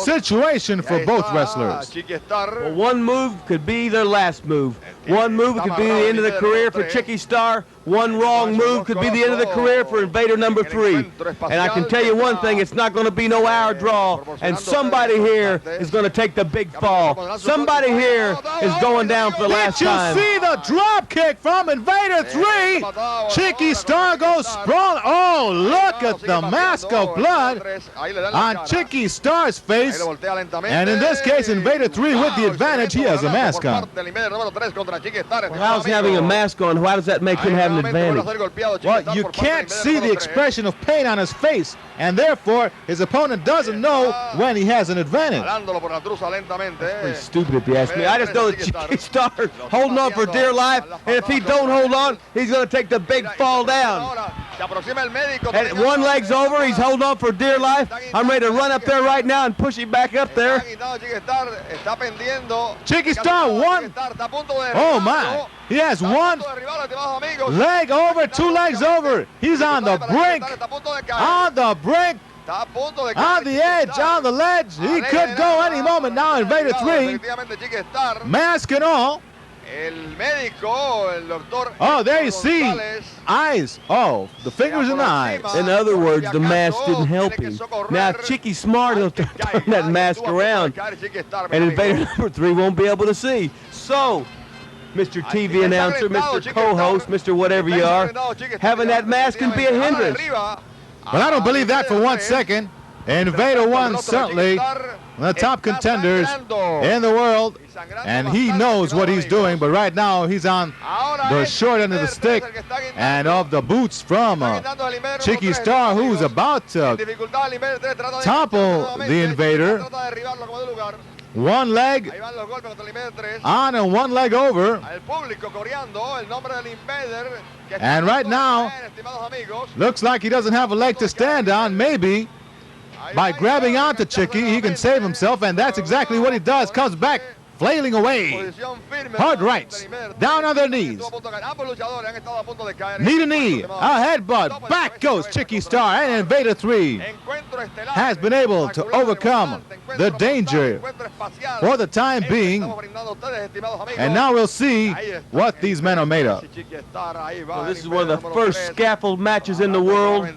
situation for both wrestlers. Well, one move could be their last move. One move could be the end of the career for Chicky Starr. One wrong move could be the end of the career for Invader number 3. And I can tell you one thing, it's not going to be no hour draw. And somebody here is going to take the big fall. Somebody here is going down for the last time. Did you see the drop kick from Invader 3? Chicky Starr goes sprawling. Oh, look at the mask of blood on Chicky Starr's face. And in this case, Invader 3 with the advantage. He has a mask on. Well, how's having a mask on? Why does that make him have an advantage? Well, you can't see the expression of pain on his face, and therefore his opponent doesn't know when he has an advantage. Pretty stupid if you ask me. I just know that Chicky Starr holding on for dear life, and if he don't hold on, he's going to take the big fall down. And one leg's over, he's holding on for dear life. I'm ready to run up there right now and push him back up there. Chicky Starr won. Oh my, he has one leg over, two legs over. He's on the brink, on the edge, on the ledge. He could go any moment now. Invader 3, mask and all. Oh, there you see eyes. Oh, the fingers and the eyes. In other words, the mask didn't help him. Now, if Chicky's smart, he'll turn that mask around, and Invader number 3 won't be able to see. So, Mr. TV announcer, Mr. co-host, Mr. whatever you are, having that mask can be a hindrance. But I don't believe that for 1 second. Invader 1 certainly the top contenders in the world, and he knows what he's doing, but right now he's on the short end of the stick and of the boots from Chicky Starr, who's about to topple the Invader. One leg on and one leg over. And right now, looks like he doesn't have a leg to stand on. Maybe by grabbing onto Chicky, he can save himself, and that's exactly what he does. Comes back, flailing away. Hard rights, down on their knees. Knee to knee, a headbutt. Back goes Chicky Starr and Invader 3. has been able to overcome the danger for the time being. And now we'll see what these men are made of. Well, this is one of the first scaffold matches in the world.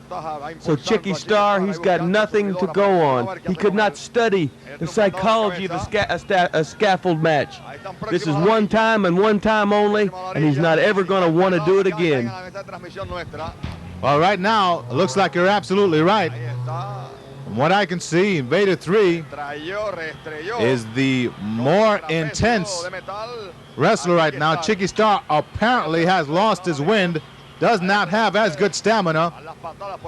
So Chicky Starr, he's got nothing to go on. He could not study the psychology of a scaffold match. This is one time and one time only, and he's not ever going to want to do it again. Well, right now, it looks like you're absolutely right. From what I can see, Invader 3 is the more intense wrestler right now. Chicky Starr apparently has lost his wind, does not have as good stamina.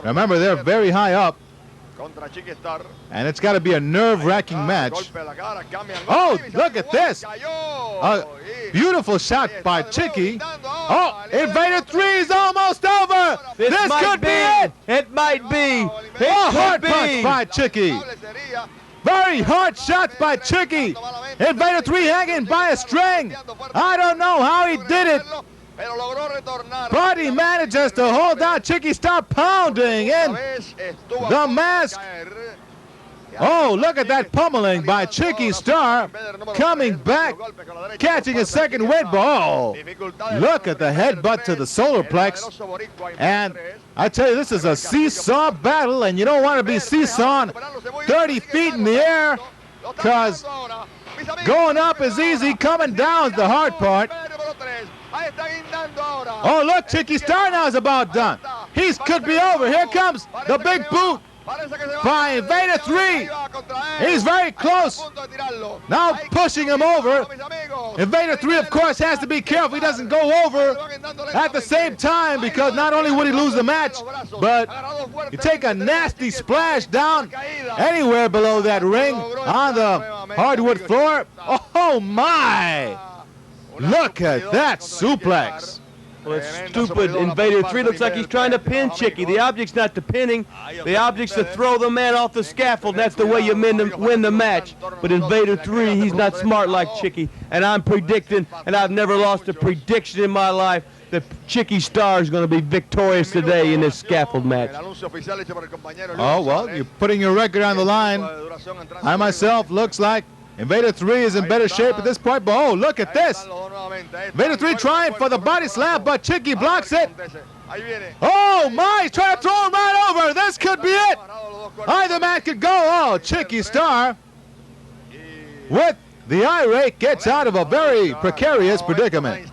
Remember, they're very high up, and it's got to be a nerve-wracking match. Oh, look at this. A beautiful shot by Chicky. Oh, Invader 3 is almost over. This could be it. It might be. A hard punch by Chicky. Very hard shots by Chicky. Invader 3 hanging by a string. I don't know how he did it, but he manages to hold down Chicky Starr, pounding in the mask. Oh, look at that pummeling by Chicky Starr, coming back, catching a second wind ball. Look at the headbutt to the solar plex. And I tell you, this is a seesaw battle, and you don't want to be seesawing 30 feet in the air, because going up is easy, coming down is the hard part. Oh, look, Chicky Starr now is about done. He could be over. Here comes the big boot by Invader 3. He's very close. Now pushing him over. Invader 3, of course, has to be careful he doesn't go over at the same time, because not only would he lose the match, but you take a nasty splash down anywhere below that ring on the hardwood floor. Oh, my. Look at that suplex. Well, it's stupid. Invader 3 looks like he's trying to pin Chicky. The object's not the pinning. The object's to throw the man off the scaffold. That's the way you win the match. But Invader 3, he's not smart like Chicky. And I'm predicting, and I've never lost a prediction in my life, that Chicky Starr is going to be victorious today in this scaffold match. Oh, well, you're putting your record on the line. I myself looks like Invader 3 is in better shape at this point, but oh, look at this. Invader 3 trying for the body slam, but Chicky blocks it. Oh, my, he's trying to throw him right over. This could be it. Either man could go. Oh, Chicky Starr with the eye rake gets out of a very precarious predicament.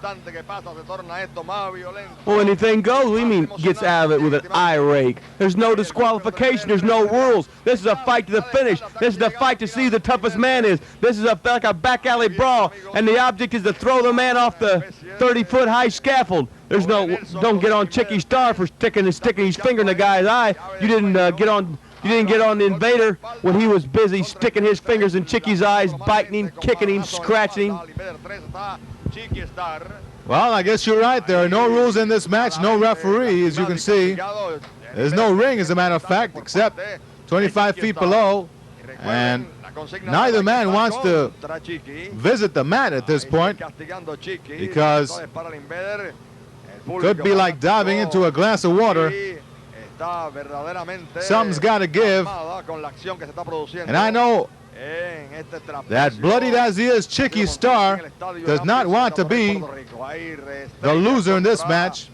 Well, anything goes. We mean gets out of it with an eye rake. There's no disqualification. There's no rules. This is a fight to the finish. This is a fight to see who the toughest man is. This is like a back alley brawl, and the object is to throw the man off the 30-foot high scaffold. There's no, don't get on Chicky Starr for sticking his finger in the guy's eye. You didn't get on the Invader when he was busy sticking his fingers in Chicky's eyes, biting him, kicking him, scratching him. Well, I guess you're right. There are no rules in this match, no referee, as you can see. There's no ring, as a matter of fact, except 25 feet below. And neither man wants to visit the mat at this point, because it could be like diving into a glass of water. Something's got to give. And I know that bloodied as he is, Chicky Starr does not want to be the loser in this match.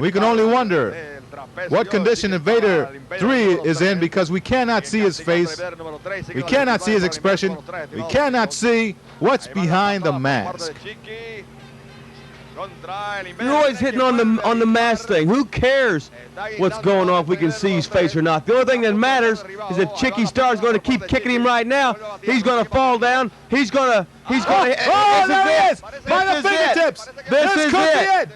We can only wonder what condition Invader 3 is in, because we cannot see his face. We cannot see his expression. We cannot see what's behind the mask. You're always hitting on the mask thing. Who cares what's going on if we can see his face or not? The only thing that matters is that Chicky Starr is going to keep kicking him right now. He's going to fall down. He's going to. Oh, there he is! By the fingertips. This is could be it.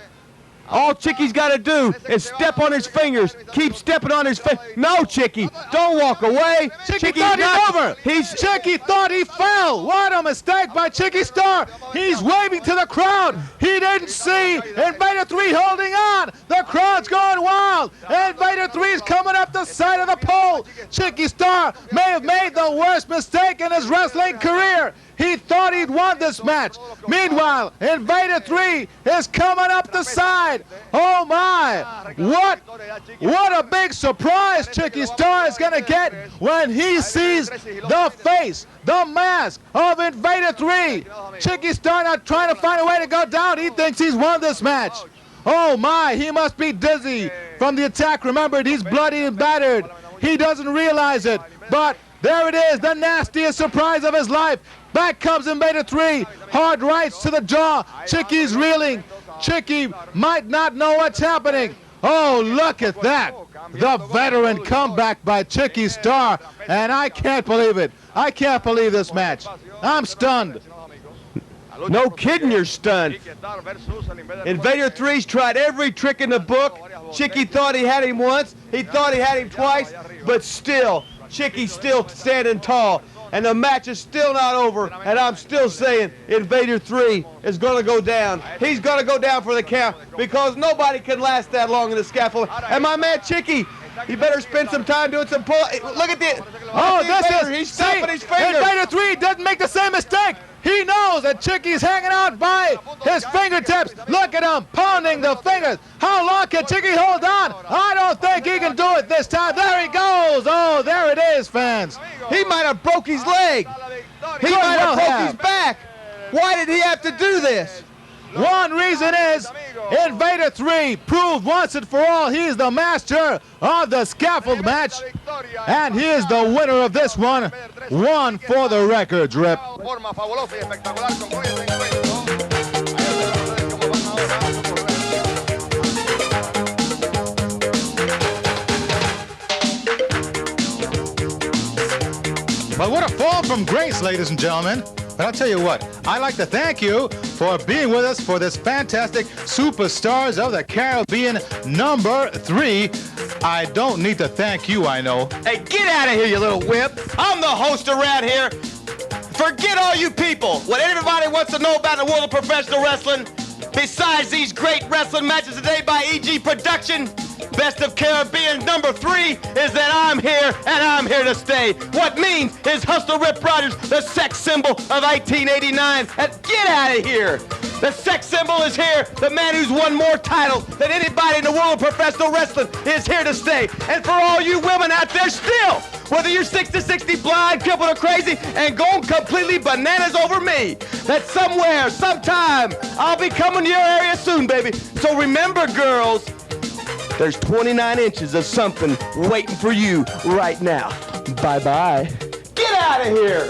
All Chicky's got to do is step on his fingers. Keep stepping on his fingers. No, Chicky, don't walk away. Chicky thought he's over. Chicky thought he fell. What a mistake by Chicky Starr. He's waving to the crowd. He didn't see Invader 3 holding on. The crowd's going wild. Invader 3 is coming up the the side of the pole. Chicky Starr may have made the worst mistake in his wrestling career. He thought he'd won this match. Meanwhile, Invader 3 is coming up the side. Oh my, what a big surprise Chicky Starr is gonna get when he sees the face, the mask of Invader 3. Chicky Starr not trying to find a way to go down. He thinks he's won this match. Oh my, he must be dizzy from the attack. Remember, he's bloody and battered. He doesn't realize it, but there it is, the nastiest surprise of his life. Back comes Invader 3, hard rights to the jaw. Chicky's reeling. Chicky might not know what's happening. Oh, look at that. The veteran comeback by Chicky Starr, and I can't believe it. I can't believe this match. I'm stunned. No kidding, you're stunned. Invader 3's tried every trick in the book. Chicky thought he had him once. He thought he had him twice, but still, Chicky's still standing tall. And the match is still not over, and I'm still saying Invader 3 is going to go down. He's going to go down for the count because nobody can last that long in the scaffold. And my man Chicky, he better spend some time doing some pull. Look at this. Oh, this is, he's stopping his finger. Invader 3 doesn't make the same mistake. He knows that Chicky's hanging out by his fingertips. Look at him pounding the fingers. How long can Chicky hold on? I don't think he can do it this time. There he goes. Oh, there it is, fans. He might have broke his leg. He might have broke his back. Why did he have to do this? One reason is Invader 3 proved once and for all he's the master of the scaffold match, and he is the winner of this one. One for the records, Rip. Well, what a fall from grace, ladies and gentlemen. But I'll tell you what, I'd like to thank you for being with us for this fantastic Superstars of the Caribbean #3. I don't need to thank you, I know. Hey, get out of here, you little wimp. I'm the host around here. Forget all you people. What everybody wants to know about the world of professional wrestling, besides these great wrestling matches today by EG Production, Best of Caribbean #3 is that I'm here and I'm here to stay. What means is Hustler Rip Rogers, the sex symbol of 1889. And get out of here. The sex symbol is here. The man who's won more titles than anybody in the world of professional wrestling is here to stay. And for all you women out there still, whether you're 60 blind, crippled, or crazy, and going completely bananas over me, that somewhere, sometime, I'll be coming to your area soon, baby. So remember, girls, there's 29 inches of something waiting for you right now. Bye-bye. Get out of here.